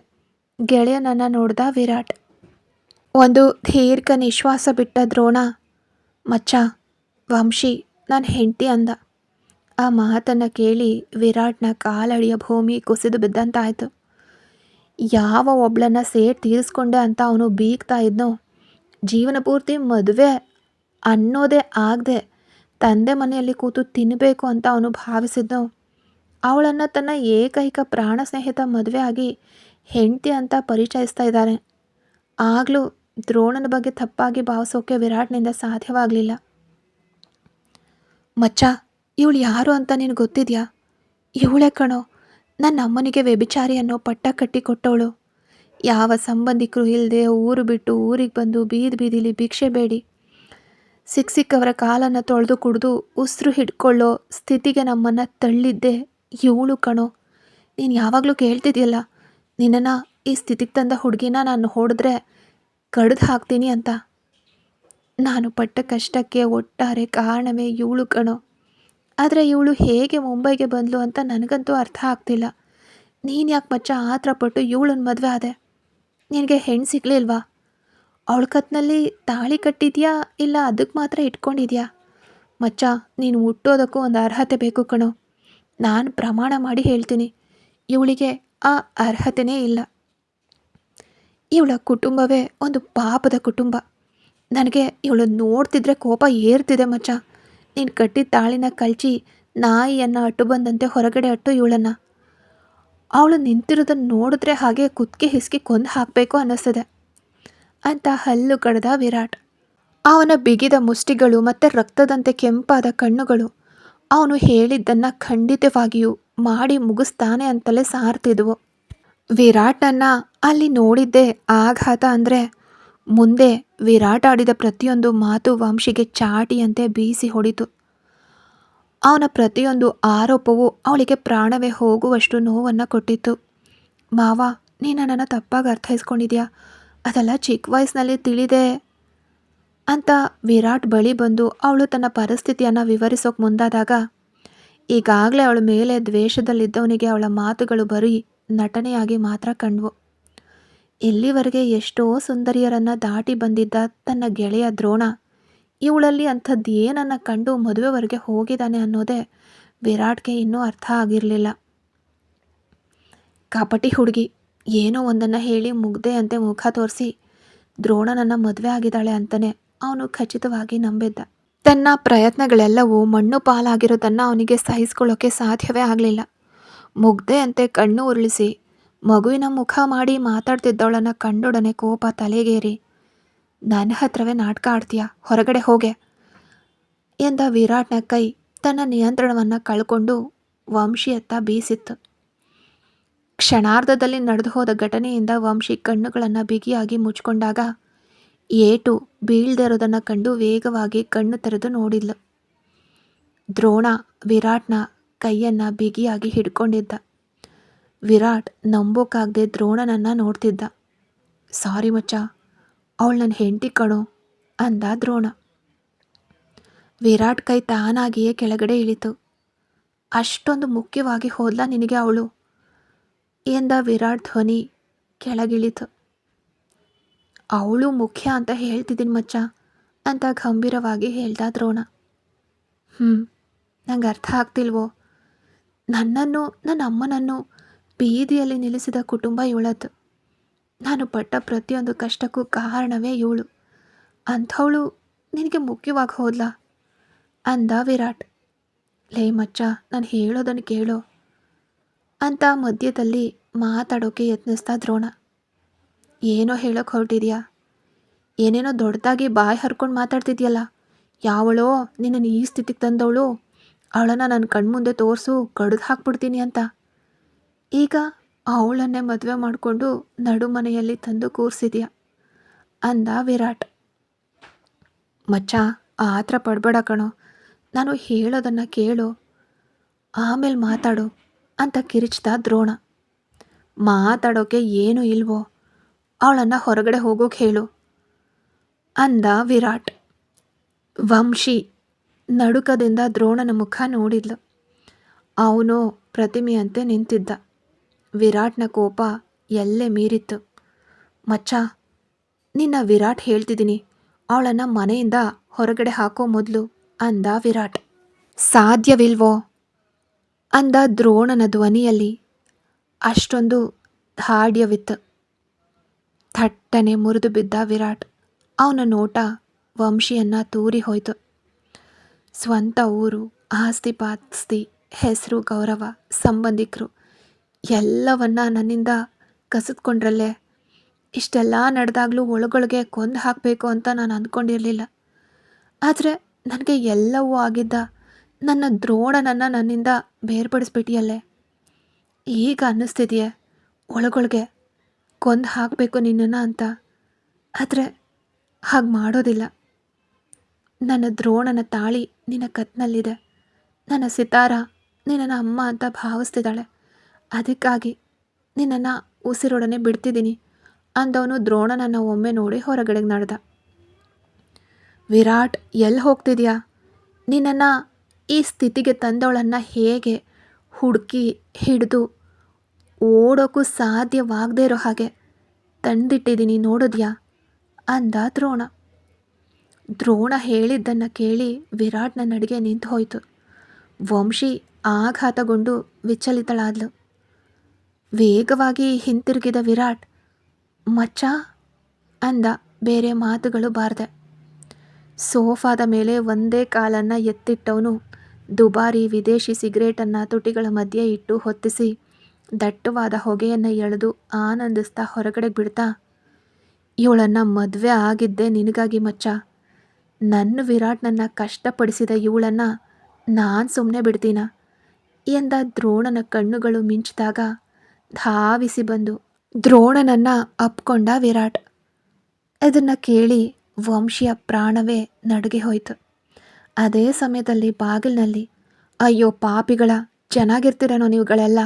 ಗೆಳೆಯನನ್ನು ನೋಡ್ದ ವಿರಾಟ್. ಒಂದು ದೀರ್ಘ ನಿಶ್ವಾಸ ಬಿಟ್ಟ ದ್ರೋಣ, ಮಚ್ಚ, ವಂಶಿ ನನ್ನ ಹೆಂಡತಿ ಅಂದ. ಆ ಮಾತನ್ನು ಕೇಳಿ ವಿರಾಟ್ನ ಕಾಲಡಿಯ ಭೂಮಿ ಕುಸಿದು ಬಿದ್ದಂತಾಯಿತು. ಯಾವ ಒಬ್ಳನ್ನ ಸೇಡ್ ತೀರಿಸ್ಕೊಂಡೆ ಅಂತ ಅವನು ಬೀಗ್ತಾ ಇದ್ನೋ, ಜೀವನ ಪೂರ್ತಿ ಮದುವೆ ಅನ್ನೋದೇ ಆಗದೆ ತಂದೆ ಮನೆಯಲ್ಲಿ ಕೂತು ತಿನ್ನಬೇಕು ಅಂತ ಅವನು ಭಾವಿಸಿದ್ನೋ, ಅವಳನ್ನು ತನ್ನ ಏಕೈಕ ಪ್ರಾಣ ಸ್ನೇಹಿತ ಮದುವೆ ಆಗಿ ಹೆಂಡತಿ ಅಂತ ಪರಿಚಯಿಸ್ತಾ ಇದ್ದಾನೆ. ಆಗಲೂ ದ್ರೋಣನ ಬಗ್ಗೆ ತಪ್ಪಾಗಿ ಭಾವಿಸೋಕೆ ವಿರಾಟ್ನಿಂದ ಸಾಧ್ಯವಾಗಲಿಲ್ಲ. ಮಚ್ಚ, ಇವಳು ಯಾರು ಅಂತ ನಿನಗೆ ಗೊತ್ತಿದೆಯಾ? ಇವಳೇ ಕಣೋ ನನ್ನ ಅಮ್ಮನಿಗೆ ವ್ಯಭಿಚಾರಿ ಅನ್ನೋ ಪಟ್ಟ ಕಟ್ಟಿ ಕೊಟ್ಟವಳು. ಯಾವ ಸಂಬಂಧಿಕರು ಇಲ್ಲದೆ ಊರು ಬಿಟ್ಟು ಊರಿಗೆ ಬಂದು ಬೀದಿ ಬೀದಿಲಿ ಭಿಕ್ಷೆ ಬೇಡಿ ಸಿಕ್ಕವರ ಕಾಲನ್ನು ತೊಳೆದು ಕುಡಿದು ಉಸಿರು ಹಿಡ್ಕೊಳ್ಳೋ ಸ್ಥಿತಿಗೆ ನಮ್ಮನ್ನು ತಳ್ಳಿದ್ದೆ ಇವಳು ಕಣೋ. ನೀನು ಯಾವಾಗಲೂ ಕೇಳ್ತಿದ್ಯಲ್ಲ, ನಿನ್ನನ್ನು ಈ ಸ್ಥಿತಿಗೆ ತಂದ ಹುಡುಗಿನ ನಾನು ಹೊಡೆದ್ರೆ ಕಡ್ದು ಹಾಕ್ತೀನಿ ಅಂತ. ನಾನು ಪಟ್ಟ ಕಷ್ಟಕ್ಕೆ ಒಟ್ಟಾರೆ ಕಾರಣವೇ ಇವಳು ಕಣೋ. ಆದರೆ ಇವಳು ಹೇಗೆ ಮುಂಬೈಗೆ ಬಂದಳು ಅಂತ ನನಗಂತೂ ಅರ್ಥ ಆಗ್ತಿಲ್ಲ. ನೀನು ಯಾಕೆ ಮಚ್ಚ ಆತ್ರಪಟ್ಟು ಇವಳನ್ನ ಮದುವೆ ಆದೆ? ನಿನಗೆ ಹೆಣ್ಣು ಸಿಗಲಿಲ್ವಾ? ಅವಳ ಕತ್ನಲ್ಲಿ ತಾಳಿ ಕಟ್ಟಿದ್ಯಾ ಇಲ್ಲ ಅದಕ್ಕೆ ಮಾತ್ರ ಇಟ್ಕೊಂಡಿದ್ಯಾ? ಮಚ್ಚ, ನೀನು ಹುಟ್ಟೋದಕ್ಕೂ ಒಂದು ಅರ್ಹತೆ ಬೇಕು ಕಣೋ. ನಾನು ಪ್ರಮಾಣ ಮಾಡಿ ಹೇಳ್ತೀನಿ, ಇವಳಿಗೆ ಆ ಅರ್ಹತೆಯೇ ಇಲ್ಲ. ಇವಳ ಕುಟುಂಬವೇ ಒಂದು ಪಾಪದ ಕುಟುಂಬ. ನನಗೆ ಇವಳು ನೋಡ್ತಿದ್ರೆ ಕೋಪ ಏರ್ತಿದೆ ಮಚ್ಚ. ನೀನು ಕಟ್ಟಿದ ತಾಳಿನ ಕಳ್ಚಿ ನಾಯಿಯನ್ನು ಅಟ್ಟು ಬಂದಂತೆ ಹೊರಗಡೆ ಅಟ್ಟು ಇವಳನ್ನು. ಅವಳು ನಿಂತಿರೋದನ್ನು ನೋಡಿದ್ರೆ ಹಾಗೆ ಕುತ್ತಿಗೆ ಹಿಸ್ಕಿ ಕೊಂದು ಹಾಕಬೇಕು ಅನ್ನಿಸ್ತದೆ ಅಂತ ಹಲ್ಲು ಕಡ್ದ ವಿರಾಟ್. ಅವನ ಬಿಗಿದ ಮುಷ್ಟಿಗಳು ಮತ್ತು ರಕ್ತದಂತೆ ಕೆಂಪಾದ ಕಣ್ಣುಗಳು ಅವನು ಹೇಳಿದ್ದನ್ನು ಖಂಡಿತವಾಗಿಯೂ ಮಾಡಿ ಮುಗಿಸ್ತಾನೆ ಅಂತಲೇ ಸಾರ್ತಿದ್ವು. ವಿರಾಟನ್ನು ಅಲ್ಲಿ ನೋಡಿದ್ದೇ ಆಘಾತ ಅಂದರೆ ಮುಂದೆ ವಿರಾಟ್ ಆಡಿದ ಪ್ರತಿಯೊಂದು ಮಾತು ವಂಶಿಗೆ ಚಾಟಿಯಂತೆ ಬೀಸಿ ಹೊಡಿತು. ಅವನ ಪ್ರತಿಯೊಂದು ಆರೋಪವೂ ಅವಳಿಗೆ ಪ್ರಾಣವೇ ಹೋಗುವಷ್ಟು ನೋವನ್ನು ಕೊಟ್ಟಿತ್ತು. ಮಾವ, ನೀನು ನನ್ನನ್ನು ತಪ್ಪಾಗಿ ಅರ್ಥೈಸ್ಕೊಂಡಿದ್ಯಾ, ಅದೆಲ್ಲ ಚಿಕ್ಕ ವಯಸ್ಸಿನಲ್ಲಿ ತಿಳಿದೆ ಅಂತ ವಿರಾಟ್ ಬಳಿ ಬಂದು ಅವಳು ತನ್ನ ಪರಿಸ್ಥಿತಿಯನ್ನು ವಿವರಿಸೋಕೆ ಮುಂದಾದಾಗ, ಈಗಾಗಲೇ ಅವಳ ಮೇಲೆ ದ್ವೇಷದಲ್ಲಿದ್ದವನಿಗೆ ಅವಳ ಮಾತುಗಳು ಬರೀ ನಟನೆಯಾಗಿ ಮಾತ್ರ ಕಂಡ್ವು. ಇಲ್ಲಿವರೆಗೆ ಎಷ್ಟೋ ಸುಂದರಿಯರನ್ನು ದಾಟಿ ಬಂದಿದ್ದ ತನ್ನ ಗೆಳೆಯ ದ್ರೋಣ ಇವಳಲ್ಲಿ ಅಂಥದ್ದು ಏನನ್ನು ಕಂಡು ಮದುವೆವರೆಗೆ ಹೋಗಿದ್ದಾನೆ ಅನ್ನೋದೇ ವಿರಾಟ್ಗೆ ಇನ್ನೂ ಅರ್ಥ ಆಗಿರಲಿಲ್ಲ. ಕಪಟಿ ಹುಡುಗಿ ಏನೋ ಒಂದನ್ನು ಹೇಳಿ ಮುಗ್ದೆಯಂತೆ ಮುಖ ತೋರಿಸಿ ದ್ರೋಣನನ್ನು ಮದುವೆ ಆಗಿದ್ದಾಳೆ ಅಂತಲೇ ಅವನು ಖಚಿತವಾಗಿ ನಂಬಿದ್ದ. ತನ್ನ ಪ್ರಯತ್ನಗಳೆಲ್ಲವೂ ಮಣ್ಣು ಪಾಲಾಗಿರೋದನ್ನು ಅವನಿಗೆ ಸಹಿಸ್ಕೊಳ್ಳೋಕೆ ಸಾಧ್ಯವೇ ಆಗಲಿಲ್ಲ. ಮುಗ್ದೆಯಂತೆ ಕಣ್ಣು ಉರುಳಿಸಿ ಮಗುವಿನ ಮುಖ ಮಾಡಿ ಮಾತಾಡ್ತಿದ್ದವಳನ್ನು ಕಂಡೊಡನೆ ಕೋಪ ತಲೆಗೇರಿ, ನನ್ನ ಹತ್ರವೇ ನಾಟಕ ಆಡ್ತೀಯಾ, ಹೊರಗಡೆ ಹೋಗೆ ಎಂದ ವಿರಾಟ್ನ ಕೈ ತನ್ನ ನಿಯಂತ್ರಣವನ್ನು ಕಳ್ಕೊಂಡು ವಂಶಿಯತ್ತ ಬೀಸಿತ್ತು. ಕ್ಷಣಾರ್ಧದಲ್ಲಿ ನಡೆದು ಹೋದ ಘಟನೆಯಿಂದ ವಂಶಿ ಕಣ್ಣುಗಳನ್ನು ಬಿಗಿಯಾಗಿ ಮುಚ್ಕೊಂಡಾಗ ಏಟು ಬೀಳ್ದೇ ಇರೋದನ್ನು ಕಂಡು ವೇಗವಾಗಿ ಕಣ್ಣು ತೆರೆದು ನೋಡಿದ್ಲು. ದ್ರೋಣ ವಿರಾಟ್ನ ಕೈಯನ್ನು ಬಿಗಿಯಾಗಿ ಹಿಡ್ಕೊಂಡಿದ್ದ. ವಿರಾಟ್ ನಂಬೋಕ್ಕಾಗದೆ ದ್ರೋಣನನ್ನು ನೋಡ್ತಿದ್ದ. ಸಾರಿ ಮಚ್ಚ, ಅವಳು ನನ್ನ ಹೆಂಡತಿ ಕಣೋ ಅಂದ ದ್ರೋಣ. ವಿರಾಟ್ ಕೈ ತಾನಾಗಿಯೇ ಕೆಳಗಡೆ ಇಳಿತು. ಅಷ್ಟೊಂದು ಮುಖ್ಯವಾಗಿ ಹೋದ್ಲಾ ನಿನಗೆ ಅವಳು ಎಂದ ವಿರಾಟ್ ಧ್ವನಿ ಕೆಳಗಿಳಿತು. ಅವಳು ಮುಖ್ಯ ಅಂತ ಹೇಳ್ತಿದ್ದೀನಿ ಮಚ್ಚ ಅಂತ ಗಂಭೀರವಾಗಿ ಹೇಳ್ದ ದ್ರೋಣ. ನಂಗೆ ಅರ್ಥ ಆಗ್ತಿಲ್ವೋ, ನನ್ನನ್ನು ನನ್ನ ಅಮ್ಮನನ್ನು ಬೀದಿಯಲ್ಲಿ ನಿಲ್ಲಿಸಿದ ಕುಟುಂಬ ಇವಳದ್ದು. ನಾನು ಪಟ್ಟ ಪ್ರತಿಯೊಂದು ಕಷ್ಟಕ್ಕೂ ಕಾರಣವೇ ಇವಳು. ಅಂಥವಳು ನಿನಗೆ ಮುಖ್ಯವಾಗಿ ಹೋದ್ಲಾ ಅಂದ ವಿರಾಟ್. ಲೇ ಮಚ್ಚ, ನಾನು ಹೇಳೋದನ್ನು ಕೇಳೋ ಅಂತ ಮಧ್ಯದಲ್ಲಿ ಮಾತಾಡೋಕೆ ಯತ್ನಿಸ್ತಾ ದ್ರೋಣ. ಏನೋ ಹೇಳೋಕೆ ಹೊರಟಿದ್ಯಾ, ಏನೇನೋ ದೊಡ್ಡದಾಗಿ ಬಾಯಿ ಹರ್ಕೊಂಡು ಮಾತಾಡ್ತಿದ್ಯಲ್ಲ. ಯಾವಳೋ ನಿನ್ನನ್ನು ಈ ಸ್ಥಿತಿಗೆ ತಂದವಳು, ಅವಳನ್ನು ನನ್ನ ಕಣ್ಮುಂದೆ ತೋರಿಸು, ಕಡ್ದು ಹಾಕ್ಬಿಡ್ತೀನಿ ಅಂತ. ಈಗ ಅವಳನ್ನೇ ಮದುವೆ ಮಾಡಿಕೊಂಡು ನಡು ಮನೆಯಲ್ಲಿ ತಂದು ಕೂರಿಸಿದ್ಯಾ ಅಂದ ವಿರಾಟ್. ಮಚ್ಚ, ಆ ಥರ ಪಡಬೇಡ ಕಣೋ, ನಾನು ಹೇಳೋದನ್ನು ಕೇಳು, ಆಮೇಲೆ ಮಾತಾಡು ಅಂತ ಕಿರಿಚ್ದ ದ್ರೋಣ. ಮಾತಾಡೋಕೆ ಏನೂ ಇಲ್ವೋ, ಅವಳನ್ನು ಹೊರಗಡೆ ಹೋಗೋಕೆ ಹೇಳು ಅಂದ ವಿರಾಟ್. ವಂಶಿ ನಡುಕದಿಂದ ದ್ರೋಣನ ಮುಖ ನೋಡಿದ್ಲು. ಅವನು ಪ್ರತಿಮೆಯಂತೆ ನಿಂತಿದ್ದ. ವಿರಾಟ್ನ ಕೋಪ ಎಲ್ಲೇ ಮೀರಿತ್ತು. ಮಚ್ಚ, ನಿನ್ನ ವಿರಾಟ್ ಹೇಳ್ತಿದ್ದೀನಿ, ಅವಳನ್ನು ಮನೆಯಿಂದ ಹೊರಗಡೆ ಹಾಕೋ ಮೊದಲು ಅಂದ ವಿರಾಟ್. ಸಾಧ್ಯವಿಲ್ವೋ ಅಂದ ದ್ರೋಣನ ಧ್ವನಿಯಲ್ಲಿ ಅಷ್ಟೊಂದು ಧಾಡ್ಯವಿತ್ತು. ಥಟ್ಟನೆ ಮುರಿದು ಬಿದ್ದ ವಿರಾಟ್. ಅವನ ನೋಟ ವಂಶಿಯನ್ನು ತೂರಿ ಹೋಯಿತು. ಸ್ವಂತ ಊರು, ಆಸ್ತಿ ಪಾಸ್ತಿ, ಹೆಸರು, ಗೌರವ, ಸಂಬಂಧಿಕರು ಎಲ್ಲವನ್ನ ನನ್ನಿಂದ ಕಸಿದ್ಕೊಂಡ್ರಲ್ಲೇ. ಇಷ್ಟೆಲ್ಲ ನಡೆದಾಗಲೂ ಒಳಗೊಳಗೆ ಕೊಂದು ಹಾಕಬೇಕು ಅಂತ ನಾನು ಅಂದ್ಕೊಂಡಿರಲಿಲ್ಲ. ಆದರೆ ನನಗೆ ಎಲ್ಲವೂ ಆಗಿದ್ದ ನನ್ನ ದ್ರೋಣನನ್ನು ನನ್ನಿಂದ ಬೇರ್ಪಡಿಸ್ಬಿಟ್ಟಿಯಲ್ಲೇ. ಈಗ ಅನ್ನಿಸ್ತಿದೆಯೇ ಒಳಗೊಳಗೆ ಕೊಂದು ಹಾಕಬೇಕು ನಿನ್ನನ್ನು ಅಂತ. ಆದರೆ ಹಾಗೆ ಮಾಡೋದಿಲ್ಲ. ನನ್ನ ದ್ರೋಣನ ತಾಳಿ ನಿನ್ನ ಕತ್ನಲ್ಲಿದೆ. ನನ್ನ ಸಿತಾರ ನಿನ್ನನ್ನು ಅಮ್ಮ ಅಂತ ಭಾವಿಸ್ತಿದ್ದಾಳೆ. ಅದಕ್ಕಾಗಿ ನಿನ್ನನ್ನು ಉಸಿರೊಡನೆ ಬಿಡ್ತಿದ್ದೀನಿ ಅಂದವನು ದ್ರೋಣನನ್ನು ಒಮ್ಮೆ ನೋಡಿ ಹೊರಗಡೆಗೆ ನಡೆದ. ವಿರಾಟ್, ಎಲ್ಲಿ ಹೋಗ್ತಿದ್ಯಾ? ನಿನ್ನನ್ನು ಈ ಸ್ಥಿತಿಗೆ ತಂದವಳನ್ನು ಹೇಗೆ ಹುಡುಕಿ ಹಿಡಿದು ಓಡೋಕ್ಕೂ ಸಾಧ್ಯವಾಗದೇ ಇರೋ ಹಾಗೆ ತಂದಿಟ್ಟಿದ್ದೀನಿ ನೋಡಿದ್ಯಾ ಅಂದ ದ್ರೋಣ. ದ್ರೋಣ ಹೇಳಿದ್ದನ್ನು ಕೇಳಿ ವಿರಾಟ್ನ ನಡಿಗೆ ನಿಂತು ಹೋಯಿತು. ವಂಶಿ ಆಘಾತಗೊಂಡು ವಿಚಲಿತಳಾದ್ಲು. ವೇಗವಾಗಿ ಹಿಂತಿರುಗಿದ ವಿರಾಟ್, ಮಚ್ಚ ಅಂದ, ಬೇರೆ ಮಾತುಗಳು ಬಾರದೆ. ಸೋಫಾದ ಮೇಲೆ ಒಂದೇ ಕಾಲನ್ನು ಎತ್ತಿಟ್ಟವನು ದುಬಾರಿ ವಿದೇಶಿ ಸಿಗರೇಟನ್ನು ತುಟಿಗಳ ಮಧ್ಯೆ ಇಟ್ಟು ಹೊತ್ತಿಸಿ ದಟ್ಟವಾದ ಹೊಗೆಯನ್ನು ಎಳೆದು ಆನಂದಿಸ್ತಾ ಹೊರಗಡೆ ಬಿಡ್ತಾ, ಇವಳನ್ನು ಮದುವೆ ಆಗಿದ್ದೆ ನಿನಗಾಗಿ ಮಚ್ಚ. ನನ್ನ ವಿರಾಟ್ನನ್ನು ಕಷ್ಟಪಡಿಸಿದ ಇವಳನ್ನು ನಾನು ಸುಮ್ಮನೆ ಬಿಡ್ತೀನ ಎಂದ ದ್ರೋಣನ ಕಣ್ಣುಗಳು ಮಿಂಚಿದಾಗ ಧಾವಿಸಿ ಬಂದು ದ್ರೋಣನನ್ನು ಅಪ್ಕೊಂಡ ವಿರಾಟ್. ಇದನ್ನು ಕೇಳಿ ವಂಶಿಯ ಪ್ರಾಣವೇ ನಡುಗಿ ಹೋಯಿತು. ಅದೇ ಸಮಯದಲ್ಲಿ ಬಾಗಿಲಿನಲ್ಲಿ, ಅಯ್ಯೋ ಪಾಪಿಗಳ, ಚೆನ್ನಾಗಿರ್ತೀರೇನೋ ನೀವುಗಳೆಲ್ಲ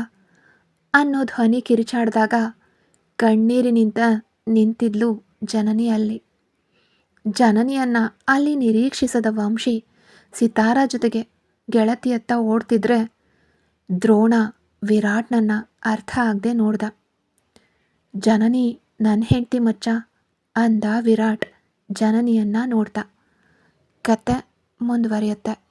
ಅನ್ನೋ ಧ್ವನಿ ಕಿರಿಚಾಡಿದಾಗ ಕಣ್ಣೀರಿನಿಂದ ನಿಂತಿದ್ಲು ಜನನಿ ಅಲ್ಲಿ. ಜನನಿಯನ್ನ ಅಲ್ಲಿ ನಿರೀಕ್ಷಿಸದ ವಂಶಿ ಸಿತಾರ ಜೊತೆಗೆ ಗೆಳತಿಯತ್ತ ಓಡ್ತಿದ್ರೆ ದ್ರೋಣ ವಿರಾಟ್ನನ್ನ ಅರ್ಥ ಆಗದೆ ನೋಡ್ದ. ಜನನಿ ನನ್ನ ಹೆಂಡ್ತಿ ಮಚ್ಚ ಅಂದ ವಿರಾಟ್ ಜನನಿಯನ್ನ ನೋಡ್ತಾ. ಕತೆ ಮುಂದುವರಿಯುತ್ತೆ.